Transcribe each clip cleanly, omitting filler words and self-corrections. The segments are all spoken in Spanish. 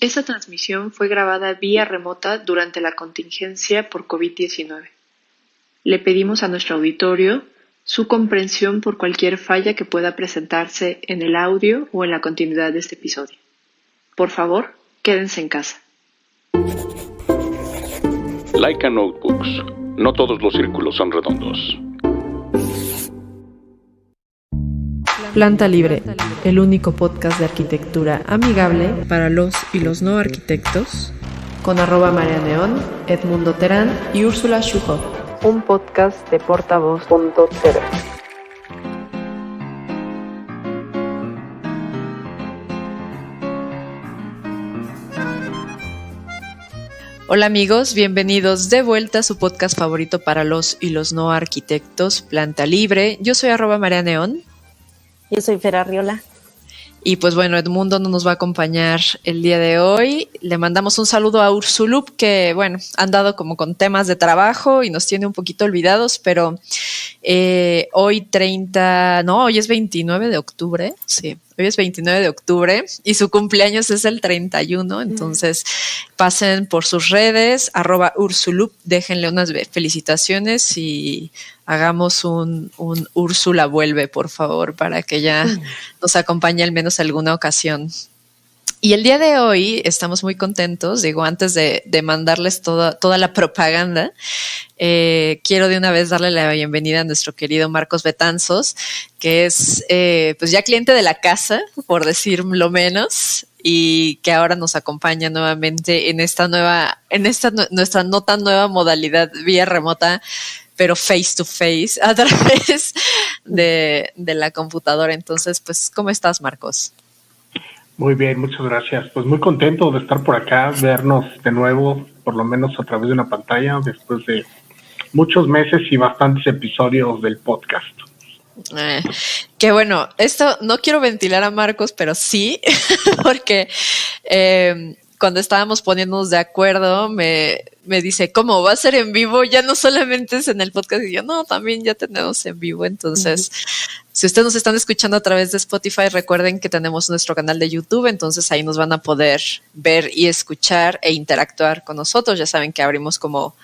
Esta transmisión fue grabada vía remota durante la contingencia por COVID-19. Le pedimos a nuestro auditorio su comprensión por cualquier falla que pueda presentarse en el audio o en la continuidad de este episodio. Por favor, quédense en casa. Laika Notebooks. No todos los círculos son redondos. Planta Libre, el único podcast de arquitectura amigable para los y los no arquitectos, con @MariaNeón, Edmundo Terán y Úrsula Schuhoff. Un podcast de Portavoz.0. Hola amigos, bienvenidos de vuelta a su podcast favorito para los y los no arquitectos, Planta Libre. Yo soy @MariaNeón. Yo soy Fer Arriola. Y pues bueno, Edmundo no nos va a acompañar el día de hoy. Le mandamos un saludo a Ursulup, que bueno, ha andado como con temas de trabajo y nos tiene un poquito olvidados, pero hoy es 29 de octubre, sí. Hoy es 29 de octubre y su cumpleaños es el 31, entonces pasen por sus redes, @Ursulup, déjenle unas felicitaciones y hagamos un Úrsula vuelve, por favor, para que ya nos acompañe al menos alguna ocasión. Y el día de hoy estamos muy contentos, antes de mandarles toda la propaganda, quiero de una vez darle la bienvenida a nuestro querido Marcos Betanzos, que es pues ya cliente de la casa, por decirlo menos, y que ahora nos acompaña nuevamente en nuestra no tan nueva modalidad vía remota, pero face to face, a través de la computadora. Entonces, pues, ¿cómo estás, Marcos? Muy bien, muchas gracias. Pues muy contento de estar por acá, vernos de nuevo, por lo menos a través de una pantalla, después de muchos meses y bastantes episodios del podcast. Que bueno, esto no quiero ventilar a Marcos, pero sí, porque cuando estábamos poniéndonos de acuerdo, me dice, ¿cómo va a ser en vivo? Ya no solamente es en el podcast. Y yo, no, también ya tenemos en vivo. Entonces, si ustedes nos están escuchando a través de Spotify, recuerden que tenemos nuestro canal de YouTube. Entonces, ahí nos van a poder ver y escuchar e interactuar con nosotros. Ya saben que abrimos como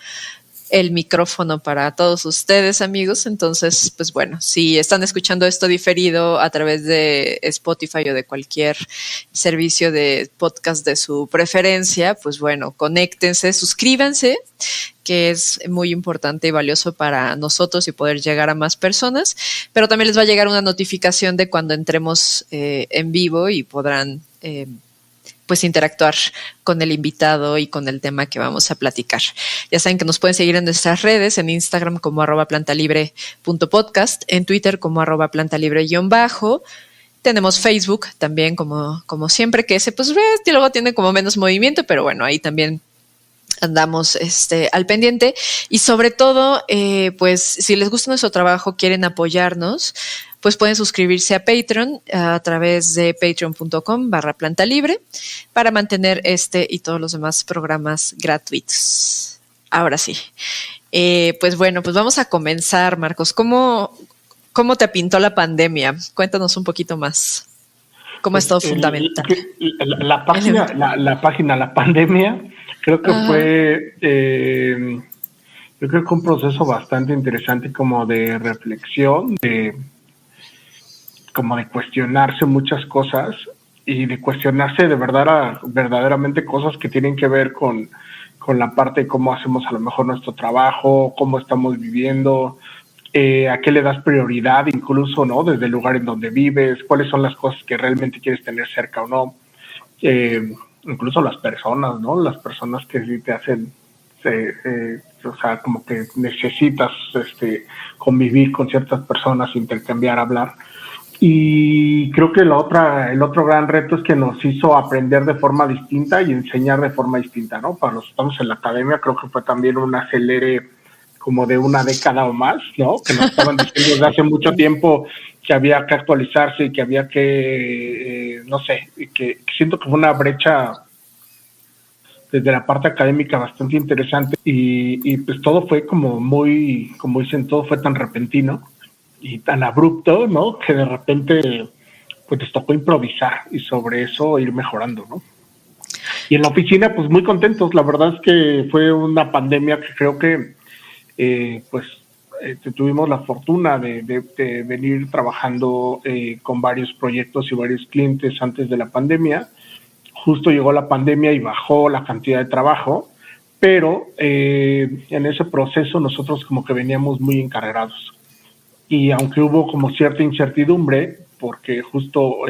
el micrófono para todos ustedes, amigos. Entonces, pues bueno, si están escuchando esto diferido a través de Spotify o de cualquier servicio de podcast de su preferencia, pues bueno, conéctense, suscríbanse, que es muy importante y valioso para nosotros y poder llegar a más personas, pero también les va a llegar una notificación de cuando entremos en vivo y podrán pues interactuar con el invitado y con el tema que vamos a platicar. Ya saben que nos pueden seguir en nuestras redes, en Instagram como @plantalibre.podcast, en Twitter como @plantalibre_. Tenemos Facebook también como siempre, que ese pues luego tiene como menos movimiento, pero bueno, ahí también andamos al pendiente. Y sobre todo, pues si les gusta nuestro trabajo, quieren apoyarnos, pues pueden suscribirse a Patreon a través de patreon.com/plantalibre para mantener y todos los demás programas gratuitos. Ahora sí. Pues bueno, pues vamos a comenzar, Marcos. ¿Cómo te pintó la pandemia? Cuéntanos un poquito más. ¿Cómo ha estado fundamental? La pandemia, creo que fue yo creo que un proceso bastante interesante como de reflexión, como de cuestionarse muchas cosas y de cuestionarse de verdaderamente cosas que tienen que ver con la parte de cómo hacemos a lo mejor nuestro trabajo, cómo estamos viviendo, a qué le das prioridad incluso, ¿no? Desde el lugar en donde vives, cuáles son las cosas que realmente quieres tener cerca o no. Incluso las personas, ¿no? Las personas que sí te hacen, o sea, como que necesitas convivir con ciertas personas, intercambiar, hablar. Y creo que el otro gran reto es que nos hizo aprender de forma distinta y enseñar de forma distinta, ¿no? Para los que estamos en la academia, creo que fue también un acelere como de una década o más, ¿no? Que nos estaban diciendo desde hace mucho tiempo que había que actualizarse y que había que, no sé, que siento que fue una brecha desde la parte académica bastante interesante y pues todo fue como dicen, todo fue tan repentino y tan abrupto, ¿no? Que de repente pues nos tocó improvisar y sobre eso ir mejorando, ¿no? Y en la oficina, pues muy contentos. La verdad es que fue una pandemia que creo que, tuvimos la fortuna de venir trabajando con varios proyectos y varios clientes antes de la pandemia. Justo llegó la pandemia y bajó la cantidad de trabajo, pero en ese proceso nosotros como que veníamos muy encarrerados. Y aunque hubo como cierta incertidumbre, porque justo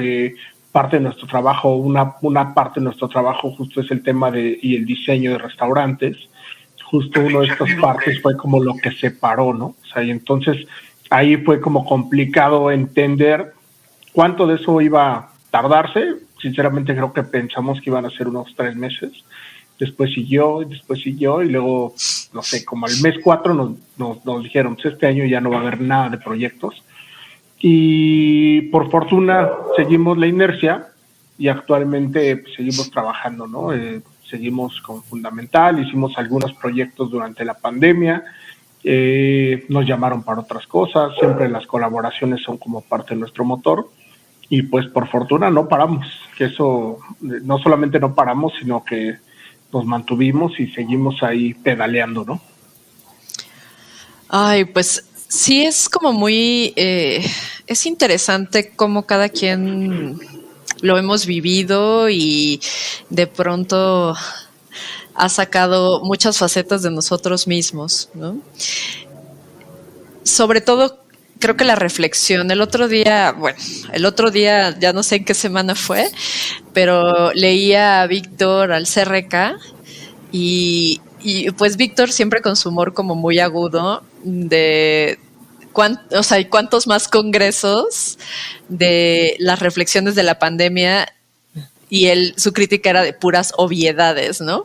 parte de nuestro trabajo, una parte de nuestro trabajo justo es el tema y el diseño de restaurantes, justo uno de estas partes fue como lo que separó, ¿no? O sea, y entonces ahí fue como complicado entender cuánto de eso iba a tardarse. Sinceramente creo que pensamos que iban a ser unos 3 meses. Después siguió, y luego, no sé, como al mes 4 nos dijeron, pues este año ya no va a haber nada de proyectos. Y por fortuna seguimos la inercia y actualmente pues, seguimos trabajando, ¿no? Seguimos con Fundamental, hicimos algunos proyectos durante la pandemia, nos llamaron para otras cosas, siempre las colaboraciones son como parte de nuestro motor. Y pues por fortuna no paramos, que eso no solamente no paramos, sino que nos mantuvimos y seguimos ahí pedaleando, ¿no? Ay, pues sí es como muy, es interesante cómo cada quien lo hemos vivido y de pronto ha sacado muchas facetas de nosotros mismos, ¿no? Sobre todo creo que la reflexión. El otro día ya no sé en qué semana fue, pero leía a Víctor al CRK y pues Víctor siempre con su humor como muy agudo de cuántos más congresos de las reflexiones de la pandemia y su crítica era de puras obviedades, ¿no?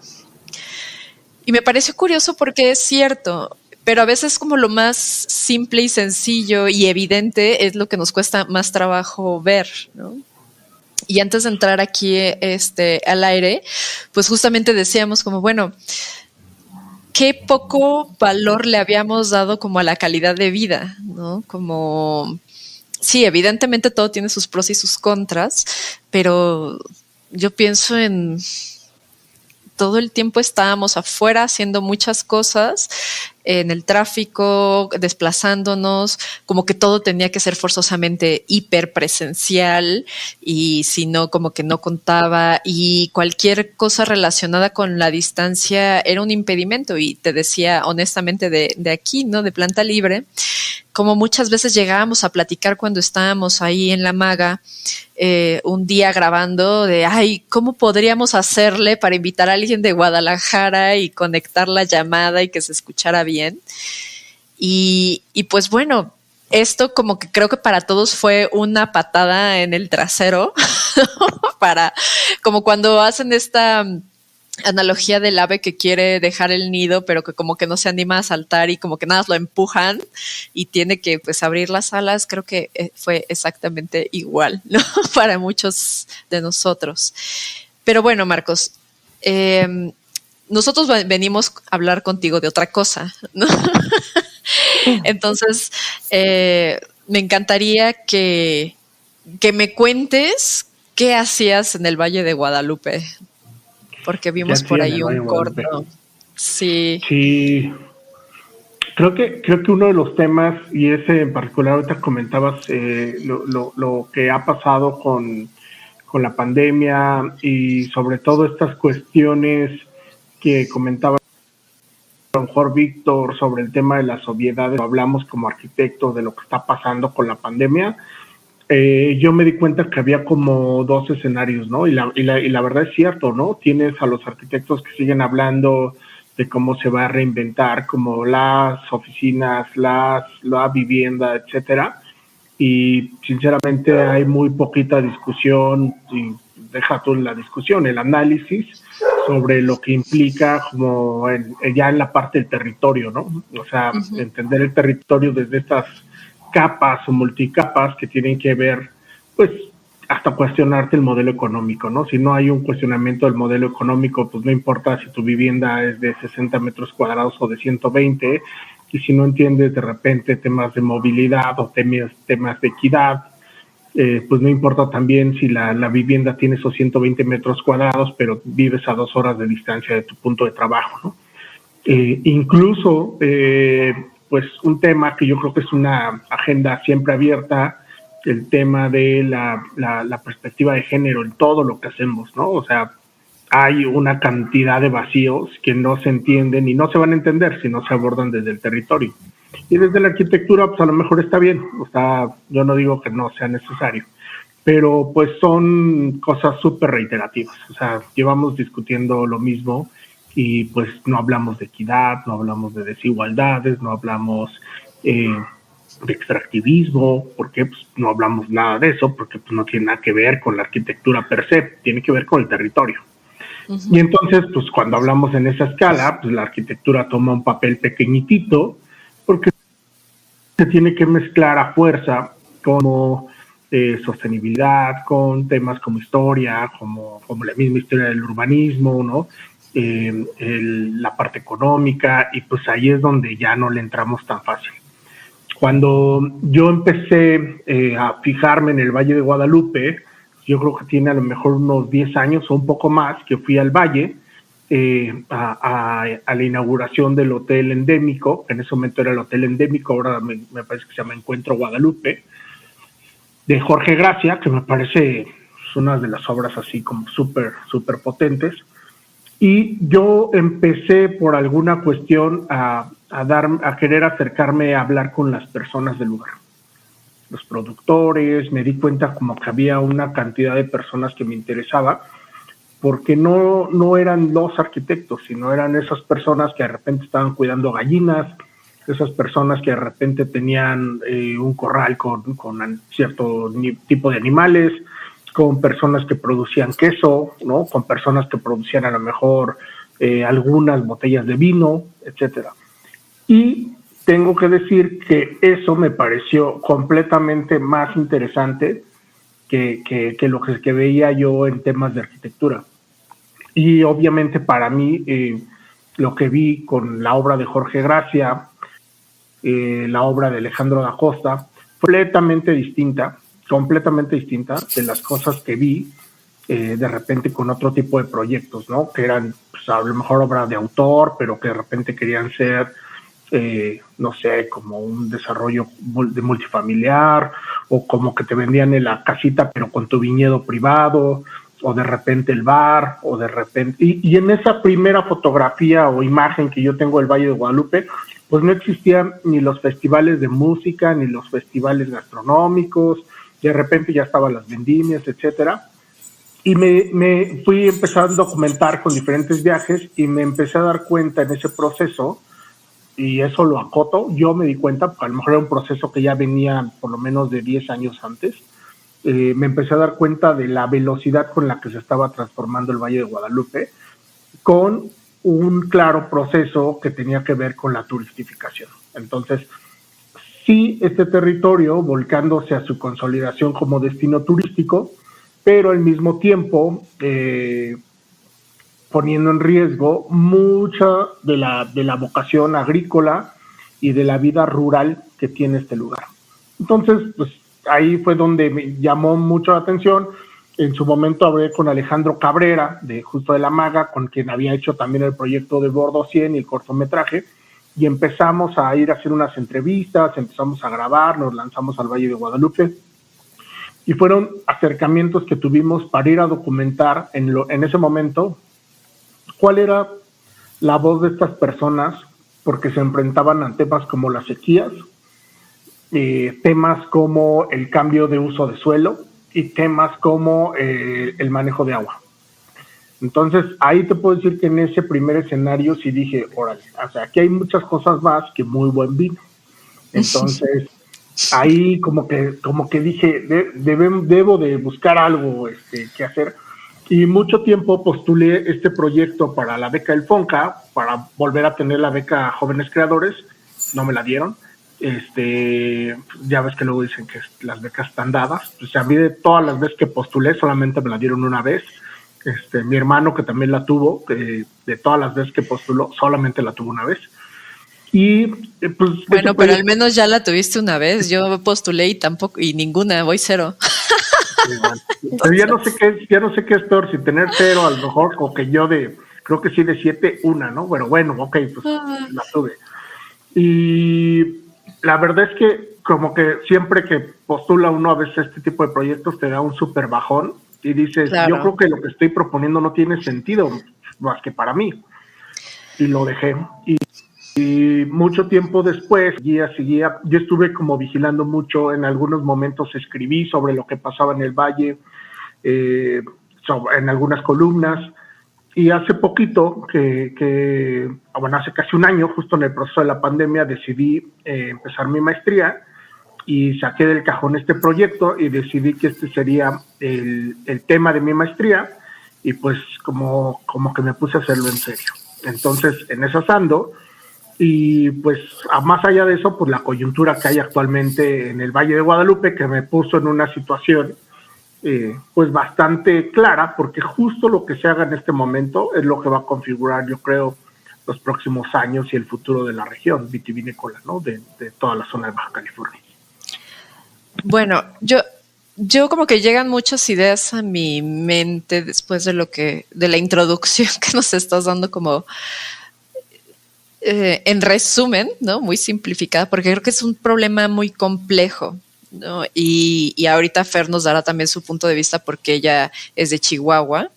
Y me pareció curioso porque es cierto, pero a veces como lo más simple y sencillo y evidente es lo que nos cuesta más trabajo ver, ¿no? Y antes de entrar aquí al aire, pues justamente decíamos como, bueno, qué poco valor le habíamos dado como a la calidad de vida, ¿no? Como, sí, evidentemente todo tiene sus pros y sus contras, pero yo pienso en todo el tiempo estábamos afuera haciendo muchas cosas, en el tráfico, desplazándonos, como que todo tenía que ser forzosamente hiperpresencial y si no, como que no contaba y cualquier cosa relacionada con la distancia era un impedimento y te decía honestamente de aquí, ¿no? De Planta Libre, como muchas veces llegábamos a platicar cuando estábamos ahí en La Maga, un día grabando de, ay, ¿cómo podríamos hacerle para invitar a alguien de Guadalajara y conectar la llamada y que se escuchara bien? Y pues bueno, esto como que creo que para todos fue una patada en el trasero, como cuando hacen esta analogía del ave que quiere dejar el nido, pero que como que no se anima a saltar y como que nada lo empujan y tiene que pues abrir las alas. Creo que fue exactamente igual, ¿no? Para muchos de nosotros. Pero bueno, Marcos, nosotros venimos a hablar contigo de otra cosa, ¿no? Entonces, me encantaría que me cuentes qué hacías en el Valle de Guadalupe. Porque vimos por ahí un corto. Sí. Sí. Creo que uno de los temas, y ese en particular ahorita comentabas lo que ha pasado con la pandemia y sobre todo estas cuestiones que comentaba a lo mejor Víctor sobre el tema de las obviedades. Hablamos como arquitectos de lo que está pasando con la pandemia. Yo me di cuenta que había como 2 escenarios, ¿no? Y la verdad es cierto, ¿no? Tienes a los arquitectos que siguen hablando de cómo se va a reinventar, como las oficinas, la vivienda, etcétera. Y sinceramente hay muy poquita discusión, y deja tú la discusión, el análisis sobre lo que implica como ya en la parte del territorio, ¿no? O sea, entender el territorio desde estas capas o multicapas que tienen que ver, pues, hasta cuestionarte el modelo económico, ¿no? Si no hay un cuestionamiento del modelo económico, pues no importa si tu vivienda es de 60 metros cuadrados o de 120, y si no entiendes de repente temas de movilidad o temas de equidad, pues no importa también si la vivienda tiene esos 120 metros cuadrados, pero vives a 2 horas de distancia de tu punto de trabajo, ¿no? Incluso, pues un tema que yo creo que es una agenda siempre abierta, el tema de la perspectiva de género en todo lo que hacemos, ¿no? O sea, hay una cantidad de vacíos que no se entienden y no se van a entender si no se abordan desde el territorio. Y desde la arquitectura, pues a lo mejor está bien, o sea, yo no digo que no sea necesario, pero pues son cosas súper reiterativas, o sea, llevamos discutiendo lo mismo y pues no hablamos de equidad, no hablamos de desigualdades, no hablamos de extractivismo, porque pues, no hablamos nada de eso, porque pues, no tiene nada que ver con la arquitectura per se, tiene que ver con el territorio. Uh-huh. Y entonces, pues cuando hablamos en esa escala, pues la arquitectura toma un papel pequeñitito, porque se tiene que mezclar a fuerza como sostenibilidad, con temas como historia, como la misma historia del urbanismo, ¿no? La parte económica, y pues ahí es donde ya no le entramos tan fácil. Cuando yo empecé a fijarme en el Valle de Guadalupe, yo creo que tiene a lo mejor unos 10 años o un poco más que fui al Valle a la inauguración del Hotel Endémico, en ese momento era el Hotel Endémico, ahora me parece que se llama Encuentro Guadalupe, de Jorge Gracia, que me parece una de las obras así como súper potentes. Y yo empecé por alguna cuestión a querer acercarme a hablar con las personas del lugar, los productores. Me di cuenta como que había una cantidad de personas que me interesaba, porque no eran los arquitectos, sino eran esas personas que de repente estaban cuidando gallinas, esas personas que de repente tenían un corral con cierto tipo de animales, con personas que producían queso, ¿no? Con personas que producían a lo mejor algunas botellas de vino, etcétera. Y tengo que decir que eso me pareció completamente más interesante que lo que veía yo en temas de arquitectura. Y obviamente para mí lo que vi con la obra de Jorge Gracia, la obra de Alejandro da Costa, completamente distinta de las cosas que vi de repente con otro tipo de proyectos, ¿no? Que eran pues, a lo mejor obra de autor, pero que de repente querían ser, no sé, como un desarrollo de multifamiliar, o como que te vendían en la casita pero con tu viñedo privado, o de repente el bar, o de repente... Y en esa primera fotografía o imagen que yo tengo del Valle de Guadalupe, pues no existían ni los festivales de música, ni los festivales gastronómicos. De repente ya estaban las vendimias, etcétera. Y me fui empezando a documentar con diferentes viajes y me empecé a dar cuenta en ese proceso, y eso lo acoto, yo me di cuenta, porque a lo mejor era un proceso que ya venía por lo menos de 10 años antes, me empecé a dar cuenta de la velocidad con la que se estaba transformando el Valle de Guadalupe, con un claro proceso que tenía que ver con la turistificación. Entonces, sí, este territorio volcándose a su consolidación como destino turístico, pero al mismo tiempo poniendo en riesgo mucha de la vocación agrícola y de la vida rural que tiene este lugar. Entonces, pues ahí fue donde me llamó mucho la atención. En su momento hablé con Alejandro Cabrera, de Justo de la Maga, con quien había hecho también el proyecto de Bordo 100 y el cortometraje, y empezamos a ir a hacer unas entrevistas, empezamos a grabar, nos lanzamos al Valle de Guadalupe, y fueron acercamientos que tuvimos para ir a documentar en ese momento cuál era la voz de estas personas, porque se enfrentaban a temas como las sequías, temas como el cambio de uso de suelo y temas como el manejo de agua. Entonces, ahí te puedo decir que en ese primer escenario sí dije, órale, o sea, aquí hay muchas cosas más que muy buen vino. Entonces, ahí como que dije, debo de buscar algo que hacer. Y mucho tiempo postulé este proyecto para la beca del FONCA, para volver a tener la beca Jóvenes Creadores. No me la dieron. Ya ves que luego dicen que las becas están dadas. Pues a mí de todas las veces que postulé solamente me la dieron una vez. Mi hermano, que también la tuvo, de todas las veces que postuló solamente la tuvo una vez. Y pues bueno, pero al menos ya la tuviste una vez. Yo postulé y ninguna, voy 0. Sí, bueno. Pero ya no sé qué es peor, si tener 0 a lo mejor, o que yo creo que sí de 7, 1, ¿no? Pero bueno, ok, pues la tuve. Y la verdad es que como que siempre que postula uno a veces este tipo de proyectos te da un súper bajón y dices, Claro. yo creo que lo que estoy proponiendo no tiene sentido más que para mí. Y lo dejé. Y mucho tiempo después, seguía, yo estuve como vigilando mucho, en algunos momentos escribí sobre lo que pasaba en el Valle, en algunas columnas, y hace poquito, bueno, hace casi un año, justo en el proceso de la pandemia, decidí empezar mi maestría y saqué del cajón este proyecto y decidí que este sería el tema de mi maestría y pues como que me puse a hacerlo en serio. Entonces, en esas ando. Y pues más allá de eso, pues la coyuntura que hay actualmente en el Valle de Guadalupe, que me puso en una situación pues bastante clara, porque justo lo que se haga en este momento es lo que va a configurar, yo creo, los próximos años y el futuro de la región vitivinícola, ¿no? De toda la zona de Baja California. Bueno, yo como que llegan muchas ideas a mi mente después de la introducción que nos estás dando como en resumen, ¿no? Muy simplificada, porque creo que es un problema muy complejo, ¿no? Y ahorita Fer nos dará también su punto de vista porque ella es de Chihuahua.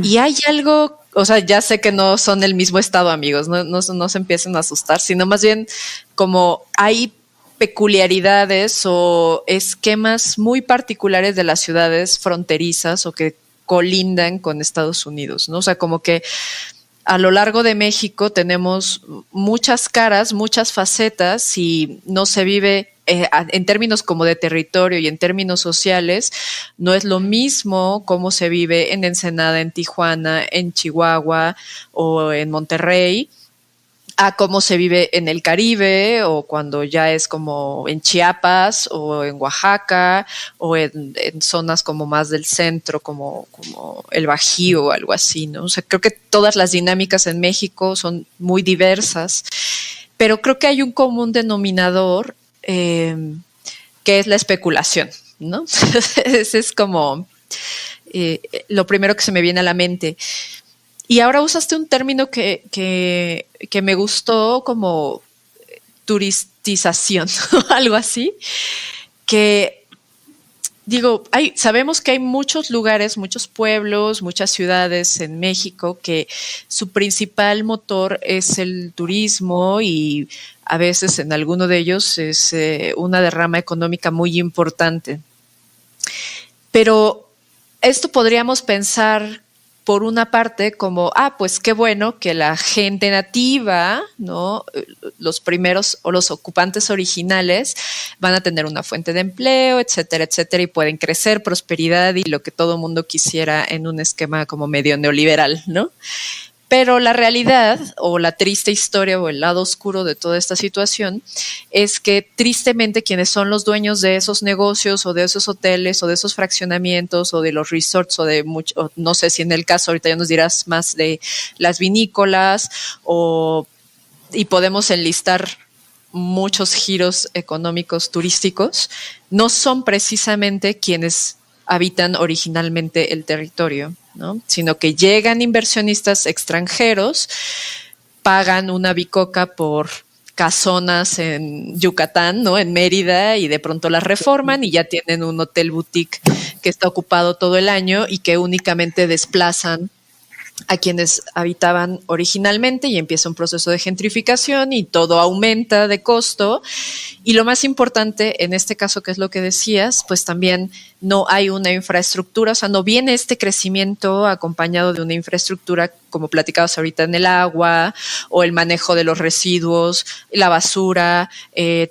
Y hay algo, o sea, ya sé que no son el mismo estado, amigos, no se empiecen a asustar, sino más bien como hay peculiaridades o esquemas muy particulares de las ciudades fronterizas o que colindan con Estados Unidos, ¿no? O sea, como que a lo largo de México tenemos muchas caras, muchas facetas y no se vive en términos como de territorio y en términos sociales, no es lo mismo cómo se vive en Ensenada, en Tijuana, en Chihuahua o en Monterrey, a cómo se vive en el Caribe o cuando ya es como en Chiapas o en Oaxaca o en zonas como más del centro, como el Bajío o algo así, ¿no? O sea, creo que todas las dinámicas en México son muy diversas, pero creo que hay un común denominador que es la especulación, ¿no? Ese es como lo primero que se me viene a la mente. Y ahora usaste un término que me gustó como turistización, algo así, que digo, sabemos que hay muchos lugares, muchos pueblos, muchas ciudades en México que su principal motor es el turismo y a veces en alguno de ellos es una derrama económica muy importante. Pero esto podríamos pensar por una parte como, pues qué bueno que la gente nativa, ¿no? Los primeros o los ocupantes originales van a tener una fuente de empleo, etcétera, etcétera, y pueden crecer, prosperidad y lo que todo mundo quisiera en un esquema como medio neoliberal, ¿no? Pero la realidad o la triste historia o el lado oscuro de toda esta situación es que tristemente quienes son los dueños de esos negocios o de esos hoteles o de esos fraccionamientos o de los resorts o de mucho, no sé si en el caso ahorita ya nos dirás más de las vinícolas y podemos enlistar muchos giros económicos turísticos, no son precisamente quienes habitan originalmente el territorio, ¿no? Sino que llegan inversionistas extranjeros, pagan una bicoca por casonas en Yucatán, ¿no? En Mérida, y de pronto las reforman y ya tienen un hotel boutique que está ocupado todo el año y que únicamente desplazan a quienes habitaban originalmente y empieza un proceso de gentrificación y todo aumenta de costo. Y lo más importante en este caso, que es lo que decías, pues también no hay una infraestructura, o sea, no viene este crecimiento acompañado de una infraestructura como platicabas ahorita en el agua o el manejo de los residuos, la basura,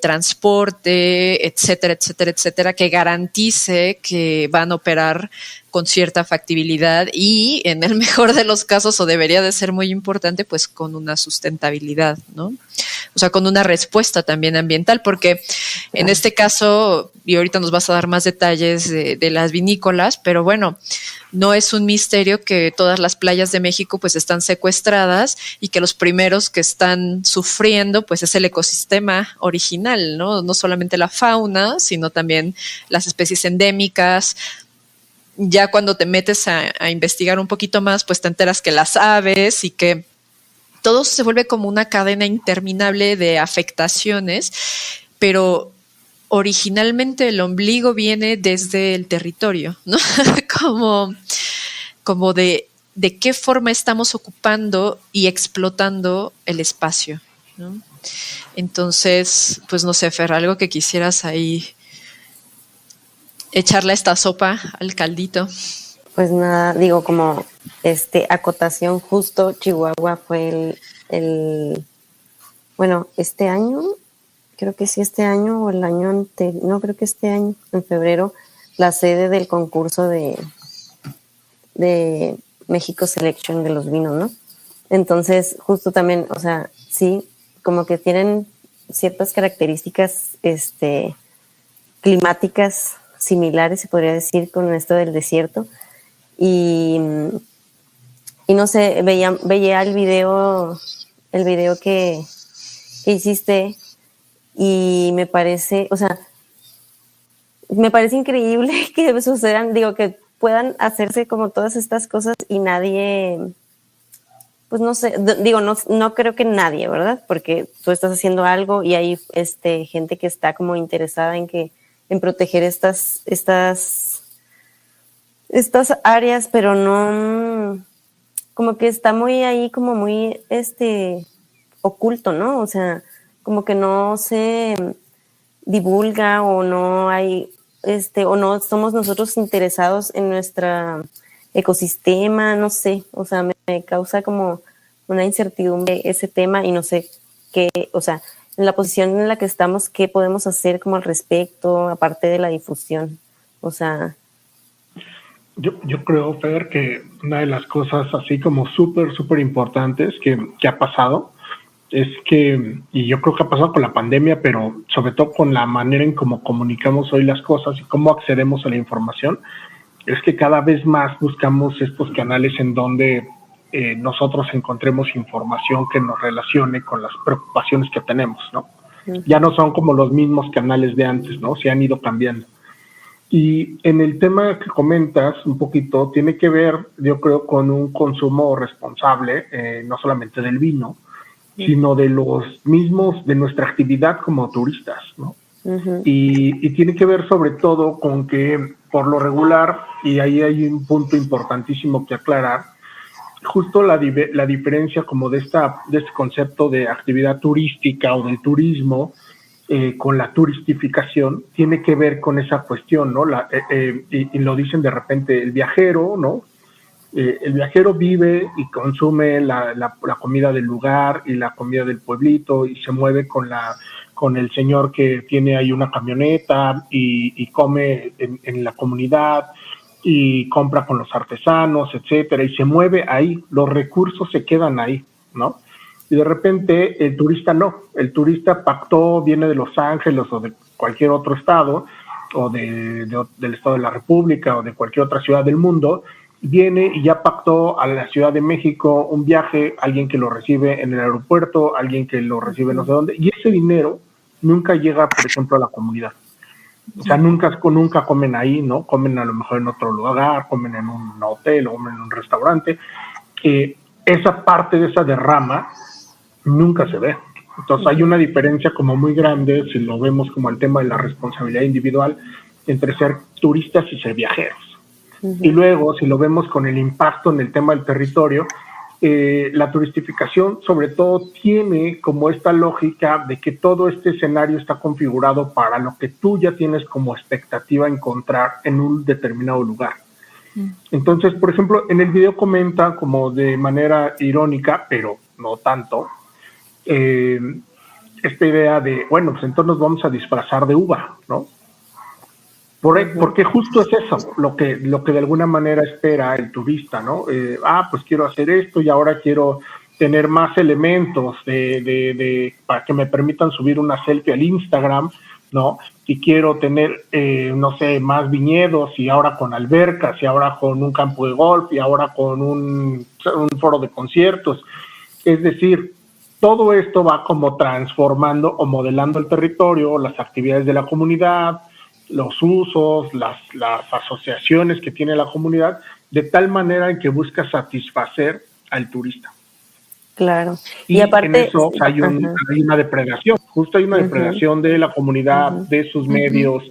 transporte, etcétera, etcétera, etcétera, que garantice que van a operar con cierta factibilidad y en el mejor de los casos, o debería de ser muy importante, pues con una sustentabilidad, ¿no? O sea, con una respuesta también ambiental, porque En este caso, y ahorita nos vas a dar más detalles de las vinícolas, pero bueno, no es un misterio que todas las playas de México pues están secuestradas y que los primeros que están sufriendo pues es el ecosistema original, ¿no? No solamente la fauna, sino también las especies endémicas. Ya cuando te metes a investigar un poquito más, pues te enteras que las aves y que todo se vuelve como una cadena interminable de afectaciones, pero originalmente el ombligo viene desde el territorio, ¿no? como de qué forma estamos ocupando y explotando el espacio, ¿no? Entonces, pues no sé, Fer, algo que quisieras ahí echarle esta sopa al caldito. Pues nada, digo, como acotación, justo Chihuahua fue bueno, este año, creo que sí este año o el año anterior, no, creo que este año, en febrero, la sede del concurso de México Selection de los vinos, ¿no? Entonces, justo también, o sea, sí, como que tienen ciertas características climáticas similares, se podría decir, con esto del desierto. Y no sé, veía el video que hiciste y me parece, o sea, me parece increíble que sucedan, digo, que puedan hacerse como todas estas cosas y nadie, pues no sé, digo, no creo que nadie, ¿verdad? Porque tú estás haciendo algo y hay gente que está como interesada en proteger estas áreas, pero no, como que está muy ahí, como muy oculto, ¿no? O sea, como que no se divulga o no hay, o no somos nosotros interesados en nuestro ecosistema, no sé, o sea, me causa como una incertidumbre ese tema y no sé qué, o sea, en la posición en la que estamos, qué podemos hacer como al respecto, aparte de la difusión, o sea. Yo creo, Fer, que una de las cosas así como súper importantes que ha pasado es que, y yo creo que ha pasado con la pandemia, pero sobre todo con la manera en cómo comunicamos hoy las cosas y cómo accedemos a la información, es que cada vez más buscamos estos canales en donde nosotros encontremos información que nos relacione con las preocupaciones que tenemos, ¿no? Ya no son como los mismos canales de antes, ¿no? Se han ido cambiando. Y en el tema que comentas un poquito, tiene que ver, yo creo, con un consumo responsable, no solamente del vino, sino de los mismos, de nuestra actividad como turistas, ¿no? Uh-huh. Y tiene que ver sobre todo con que, por lo regular, y ahí hay un punto importantísimo que aclarar, justo la diferencia como de este concepto de actividad turística o del turismo, con la turistificación, tiene que ver con esa cuestión, ¿no? Y lo dicen de repente, el viajero, ¿no? El viajero vive y consume la comida del lugar y la comida del pueblito y se mueve con el señor que tiene ahí una camioneta y come en la comunidad y compra con los artesanos, etcétera, y se mueve ahí, los recursos se quedan ahí, ¿no? Y de repente el turista no, el turista pactó, viene de Los Ángeles o de cualquier otro estado, o del estado de la República o de cualquier otra ciudad del mundo, viene y ya pactó a la Ciudad de México un viaje, alguien que lo recibe en el aeropuerto, alguien que lo recibe no sé dónde, y ese dinero nunca llega, por ejemplo, a la comunidad. O sea, nunca comen ahí, ¿no? Comen a lo mejor en otro lugar, comen en un hotel o comen en un restaurante. Esa parte de esa derrama nunca se ve. Entonces hay una diferencia como muy grande, si lo vemos como el tema de la responsabilidad individual, entre ser turistas y ser viajeros. Uh-huh. Y luego, si lo vemos con el impacto en el tema del territorio, la turistificación sobre todo tiene como esta lógica de que todo este escenario está configurado para lo que tú ya tienes como expectativa encontrar en un determinado lugar. Entonces, por ejemplo, en el video comenta como de manera irónica, pero no tanto, esta idea de, bueno, pues entonces nos vamos a disfrazar de uva, ¿no? Porque justo es eso, lo que de alguna manera espera el turista, ¿no? Pues quiero hacer esto y ahora quiero tener más elementos para que me permitan subir una selfie al Instagram, ¿no? Si quiero tener, no sé, más viñedos y ahora con albercas y ahora con un campo de golf y ahora con un foro de conciertos. Es decir, todo esto va como transformando o modelando el territorio, las actividades de la comunidad, los usos, las asociaciones que tiene la comunidad, de tal manera en que busca satisfacer al turista. Claro. Y aparte, en eso hay una depredación, justo hay una depredación de la comunidad, de sus medios,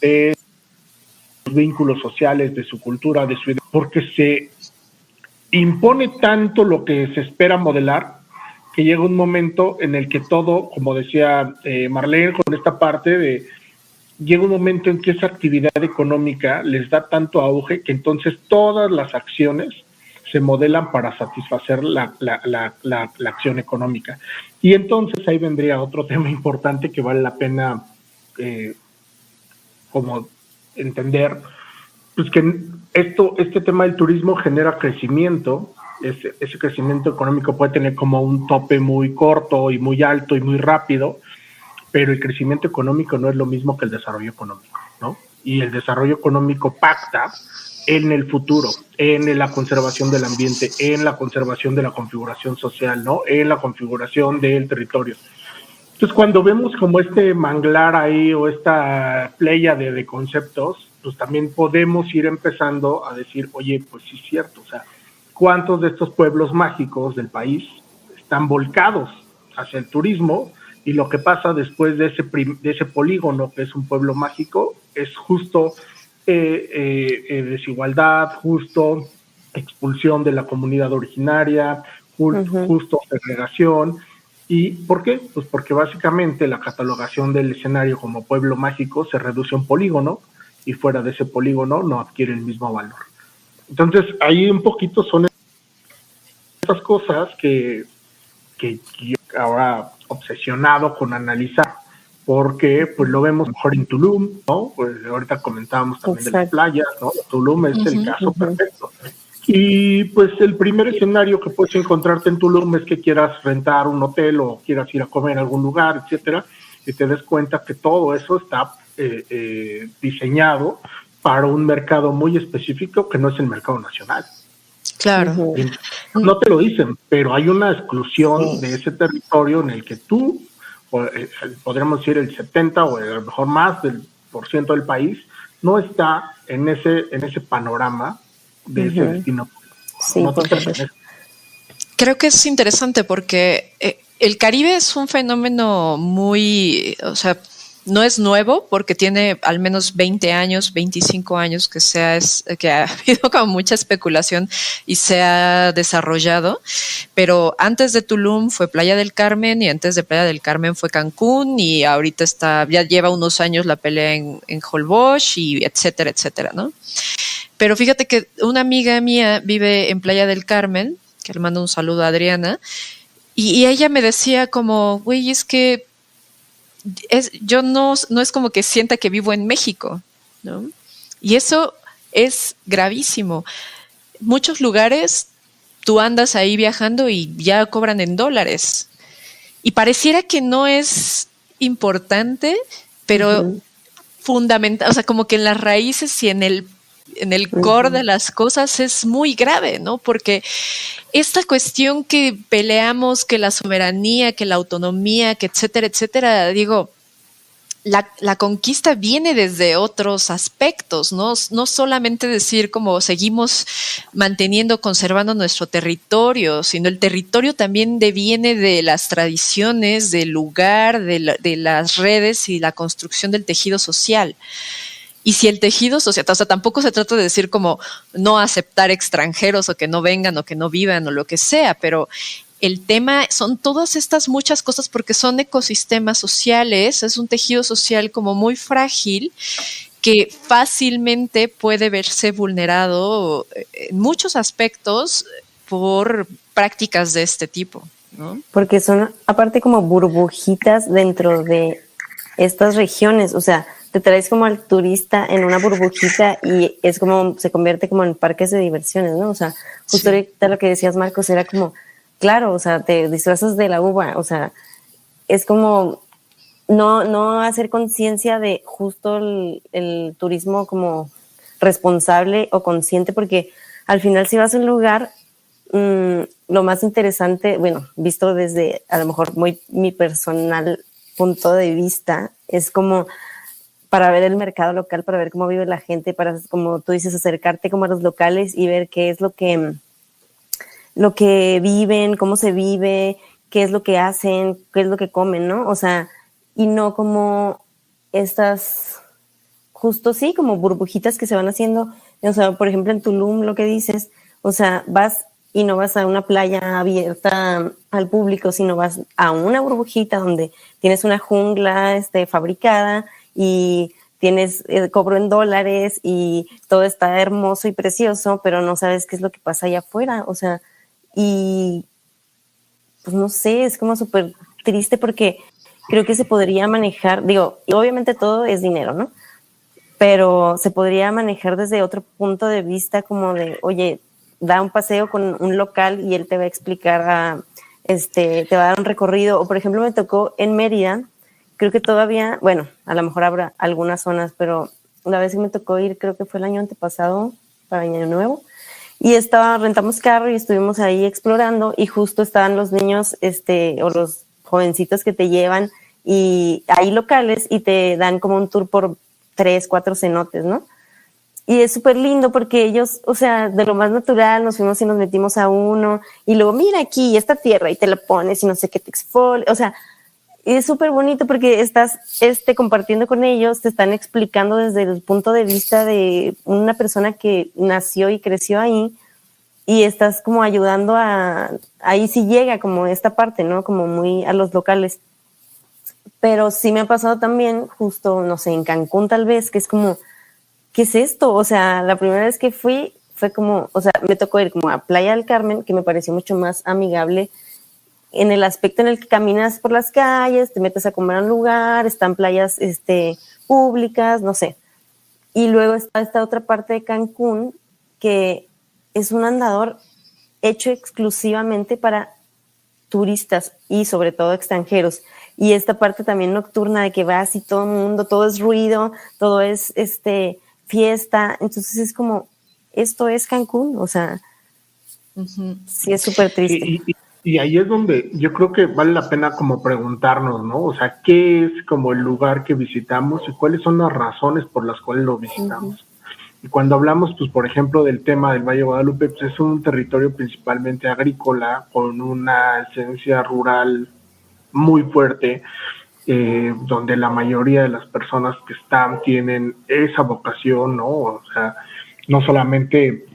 de sus vínculos sociales, de su cultura, de su idea, porque se impone tanto lo que se espera modelar, que llega un momento en el que todo, como decía Marlene, con esta parte de, llega un momento en que esa actividad económica les da tanto auge que entonces todas las acciones se modelan para satisfacer la acción económica. Y entonces ahí vendría otro tema importante que vale la pena como entender, pues que este tema del turismo genera crecimiento. Ese crecimiento económico puede tener como un tope muy corto y muy alto y muy rápido, pero el crecimiento económico no es lo mismo que el desarrollo económico, ¿no? Y el desarrollo económico pacta en el futuro, en la conservación del ambiente, en la conservación de la configuración social, ¿no? En la configuración del territorio. Entonces, cuando vemos como este manglar ahí o esta playa de conceptos, pues también podemos ir empezando a decir, oye, pues sí es cierto, o sea, ¿cuántos de estos pueblos mágicos del país están volcados hacia el turismo? Y lo que pasa después de ese polígono, que es un pueblo mágico, es justo desigualdad, justo expulsión de la comunidad originaria, justo segregación. ¿Y por qué? Pues porque básicamente la catalogación del escenario como pueblo mágico se reduce a un polígono y fuera de ese polígono no adquiere el mismo valor. Entonces, ahí un poquito son esas cosas que yo ahora obsesionado con analizar, porque pues lo vemos mejor en Tulum, ¿no? Pues ahorita comentábamos también de las playas, ¿no? Tulum es el caso perfecto. Y pues el primer escenario que puedes encontrarte en Tulum es que quieras rentar un hotel o quieras ir a comer a algún lugar, etcétera, y te des cuenta que todo eso está diseñado para un mercado muy específico que no es el mercado nacional. Claro. No te lo dicen, pero hay una exclusión de ese territorio en el que tú, podríamos decir el 70 o a lo mejor más del % del país, no está en ese panorama de ese destino. Sí, no te Creo que es interesante porque el Caribe es un fenómeno muy, o sea, no es nuevo porque tiene al menos 20 años, 25 años que ha habido como mucha especulación y se ha desarrollado, pero antes de Tulum fue Playa del Carmen y antes de Playa del Carmen fue Cancún y ahorita ya lleva unos años la pelea en Holbox y etcétera, etcétera, ¿no? Pero fíjate que una amiga mía vive en Playa del Carmen, que le mando un saludo a Adriana, y ella me decía como, güey, es que yo no es como que sienta que vivo en México, ¿no? Y eso es gravísimo. Muchos lugares tú andas ahí viajando y ya cobran en dólares. Y pareciera que no es importante, pero fundamental, o sea, como que en las raíces y en el core de las cosas es muy grave, ¿no? Porque esta cuestión que peleamos, que la soberanía, que la autonomía, que etcétera, etcétera, digo, la conquista viene desde otros aspectos, ¿no? No solamente decir como seguimos manteniendo, conservando nuestro territorio, sino el territorio también deviene de las tradiciones, del lugar, de las redes y la construcción del tejido social. Y si el tejido social, o sea, tampoco se trata de decir como no aceptar extranjeros o que no vengan o que no vivan o lo que sea, pero el tema son todas estas muchas cosas porque son ecosistemas sociales, es un tejido social como muy frágil que fácilmente puede verse vulnerado en muchos aspectos por prácticas de este tipo, ¿no? Porque son aparte como burbujitas dentro de estas regiones, o sea, te traes como al turista en una burbujita y es como, se convierte como en parques de diversiones, ¿no? O sea, justo ahorita lo que decías, Marcos, era como, claro, o sea, te disfrazas de la uva, o sea, es como no hacer conciencia de justo el turismo como responsable o consciente, porque al final si vas a un lugar, lo más interesante, bueno, visto desde a lo mejor muy mi personal punto de vista, es como para ver el mercado local, para ver cómo vive la gente, para, como tú dices, acercarte como a los locales y ver qué es lo que viven, cómo se vive, qué es lo que hacen, qué es lo que comen, ¿no? O sea, y no como estas, justo sí, como burbujitas que se van haciendo. O sea, por ejemplo, en Tulum, lo que dices, o sea, vas y no vas a una playa abierta al público, sino vas a una burbujita donde tienes una jungla fabricada y tienes cobro en dólares y todo está hermoso y precioso, pero no sabes qué es lo que pasa allá afuera. O sea, y pues no sé, es como súper triste porque creo que se podría manejar, digo, obviamente todo es dinero, ¿no? Pero se podría manejar desde otro punto de vista como de, oye, da un paseo con un local y él te va a explicar, te va a dar un recorrido. O por ejemplo me tocó en Mérida, creo que todavía, bueno, a lo mejor habrá algunas zonas, pero la vez que me tocó ir, creo que fue el año antepasado, para Año Nuevo, y rentamos carro y estuvimos ahí explorando y justo estaban los niños, o los jovencitos que te llevan y hay locales y te dan como un tour por 3, 4 cenotes, ¿no? Y es súper lindo porque ellos, o sea, de lo más natural nos fuimos y nos metimos a uno y luego mira aquí esta tierra y te la pones y no sé qué te exfolia, o sea, es súper bonito porque estás compartiendo con ellos, te están explicando desde el punto de vista de una persona que nació y creció ahí y estás como ayudando ahí sí llega como esta parte, ¿no? Como muy a los locales. Pero sí me ha pasado también justo, no sé, en Cancún tal vez, que es como, ¿qué es esto? O sea, la primera vez que fui fue como, o sea, me tocó ir como a Playa del Carmen, que me pareció mucho más amigable en el aspecto en el que caminas por las calles, te metes a comer a un lugar, están playas públicas, no sé. Y luego está esta otra parte de Cancún, que es un andador hecho exclusivamente para turistas y sobre todo extranjeros. Y esta parte también nocturna de que vas y todo el mundo, todo es ruido, todo es fiesta. Entonces es como, esto es Cancún, o sea, sí es súper triste. Y ahí es donde yo creo que vale la pena como preguntarnos, ¿no? O sea, ¿qué es como el lugar que visitamos y cuáles son las razones por las cuales lo visitamos? Y cuando hablamos, pues, por ejemplo, del tema del Valle de Guadalupe, pues es un territorio principalmente agrícola, con una esencia rural muy fuerte, donde la mayoría de las personas que están tienen esa vocación, ¿no? O sea, no solamente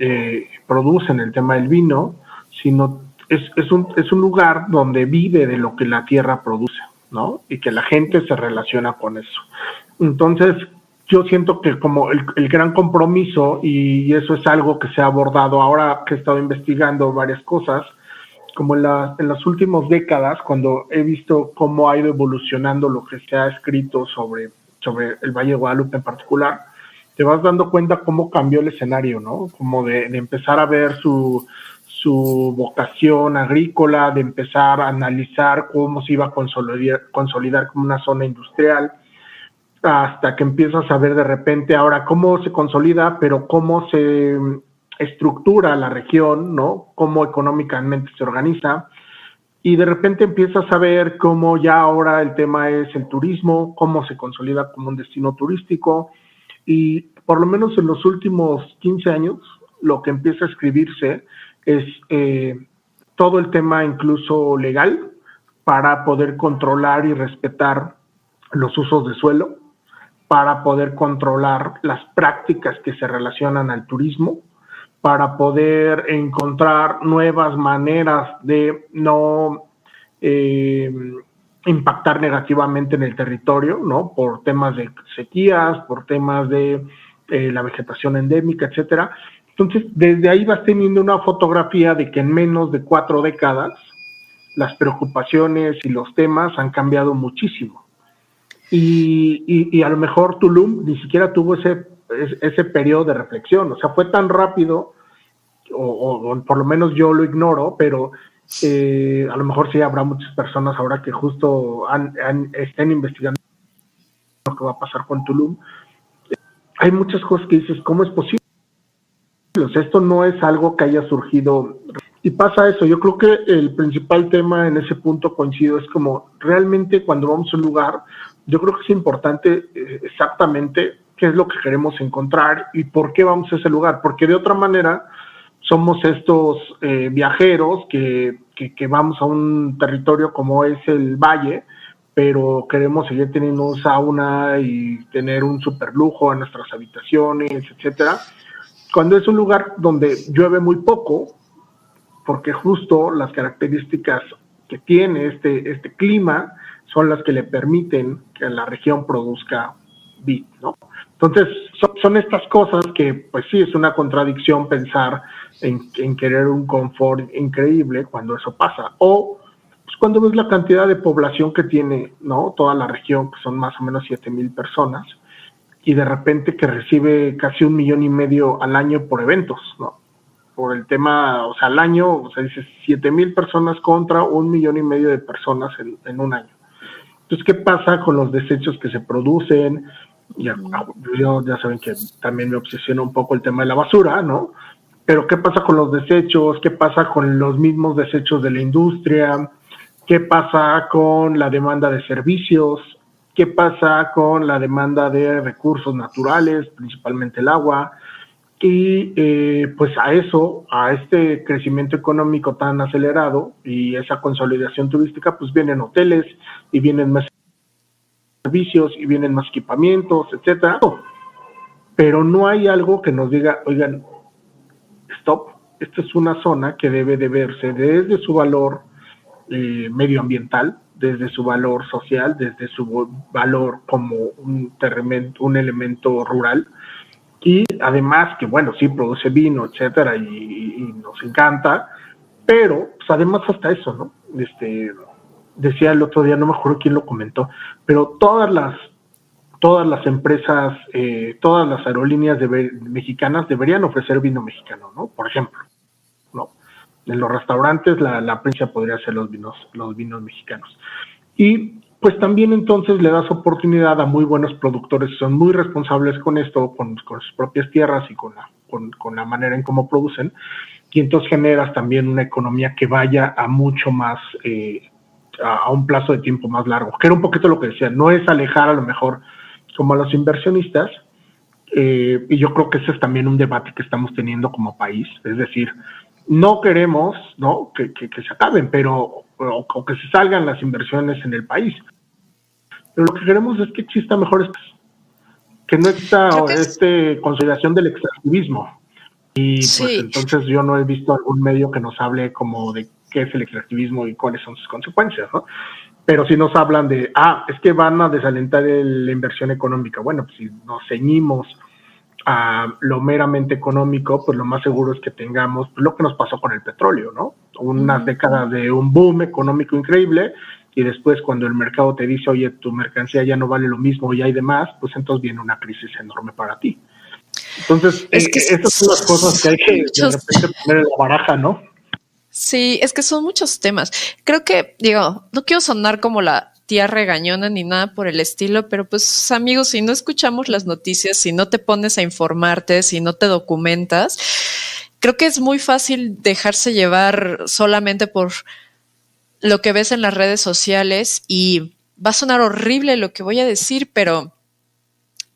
producen el tema del vino, sino es un lugar donde vive de lo que la tierra produce, ¿no? Y que la gente se relaciona con eso. Entonces, yo siento que como el gran compromiso, y eso es algo que se ha abordado ahora que he estado investigando varias cosas, como en las últimas décadas, cuando he visto cómo ha ido evolucionando lo que se ha escrito sobre el Valle de Guadalupe en particular, te vas dando cuenta cómo cambió el escenario, ¿no? Como de empezar a ver su vocación agrícola, de empezar a analizar cómo se iba a consolidar como una zona industrial, hasta que empiezas a ver de repente ahora cómo se consolida, pero cómo se estructura la región, ¿no? Cómo económicamente se organiza, y de repente empiezas a ver cómo ya ahora el tema es el turismo, cómo se consolida como un destino turístico, y por lo menos en los últimos 15 años lo que empieza a escribirse es todo el tema incluso legal para poder controlar y respetar los usos de suelo, para poder controlar las prácticas que se relacionan al turismo, para poder encontrar nuevas maneras de no impactar negativamente en el territorio, ¿no? Por temas de sequías, por temas de la vegetación endémica, etcétera. Entonces, desde ahí vas teniendo una fotografía de que en menos de 4 décadas las preocupaciones y los temas han cambiado muchísimo. Y a lo mejor Tulum ni siquiera tuvo ese periodo de reflexión, o sea, fue tan rápido, o por lo menos yo lo ignoro, pero a lo mejor sí habrá muchas personas ahora que justo estén investigando lo que va a pasar con Tulum. Hay muchas cosas que dices, ¿cómo es posible? O sea, esto no es algo que haya surgido y pasa eso. Yo creo que el principal tema en ese punto coincido es como realmente cuando vamos a un lugar, yo creo que es importante exactamente qué es lo que queremos encontrar y por qué vamos a ese lugar, porque de otra manera somos estos viajeros que vamos a un territorio como es el Valle, pero queremos seguir teniendo un sauna y tener un super lujo en nuestras habitaciones, etcétera. Cuando es un lugar donde llueve muy poco, porque justo las características que tiene este clima son las que le permiten que la región produzca vid, ¿no? Entonces, son estas cosas que, pues sí, es una contradicción pensar en querer un confort increíble cuando eso pasa. O pues, cuando ves la cantidad de población que tiene, ¿no? Toda la región, que son más o menos 7,000 personas, y de repente que recibe casi 1,5 millones al año por eventos, ¿no? Por el tema, o sea, al año, o sea, dices 7,000 personas contra 1,5 millones de personas en un año. Entonces, ¿qué pasa con los desechos que se producen? Ya saben que también me obsesiona un poco el tema de la basura, ¿no? Pero ¿qué pasa con los desechos? ¿Qué pasa con los mismos desechos de la industria? ¿Qué pasa con la demanda de servicios? ¿Qué pasa con la demanda de recursos naturales, principalmente el agua? Y pues a este crecimiento económico tan acelerado y esa consolidación turística, pues vienen hoteles y vienen más servicios y vienen más equipamientos, etcétera. Pero no hay algo que nos diga, oigan, stop, esta es una zona que debe de verse desde su valor medioambiental, desde su valor social, desde su valor como un elemento rural. Y además que, bueno, sí produce vino, etcétera, y nos encanta, pero pues además hasta eso, ¿no? Decía el otro día, no me acuerdo quién lo comentó, pero todas las empresas, todas las aerolíneas mexicanas deberían ofrecer vino mexicano, ¿no? Por ejemplo, ¿no? En los restaurantes la prensa podría ser los vinos mexicanos. Y pues también entonces le das oportunidad a muy buenos productores que son muy responsables con esto, con sus propias tierras y con la manera en cómo producen, y entonces generas también una economía que vaya a mucho más, a un plazo de tiempo más largo, que era un poquito lo que decía, no es alejar a lo mejor como a los inversionistas, y yo creo que ese es también un debate que estamos teniendo como país, es decir, no queremos, ¿no?, que se acaben, pero o que se salgan las inversiones en el país. Pero lo que queremos es que exista mejor, que no exista consolidación del extractivismo. Y sí, pues entonces yo no he visto algún medio que nos hable como de qué es el extractivismo y cuáles son sus consecuencias, ¿no? Pero si nos hablan de, es que van a desalentar la inversión económica. Bueno, pues si nos ceñimos a lo meramente económico, pues lo más seguro es que tengamos lo que nos pasó con el petróleo, ¿no? Unas décadas de un boom económico increíble, y después cuando el mercado te dice, oye, tu mercancía ya no vale lo mismo y hay de más, pues entonces viene una crisis enorme para ti. Entonces, esas son las cosas que hay que de repente poner en la baraja, ¿no? Sí, es que son muchos temas. Creo que, no quiero sonar como la tía regañona ni nada por el estilo, pero pues amigos, si no escuchamos las noticias, si no te pones a informarte, si no te documentas, creo que es muy fácil dejarse llevar solamente por lo que ves en las redes sociales, y va a sonar horrible lo que voy a decir, pero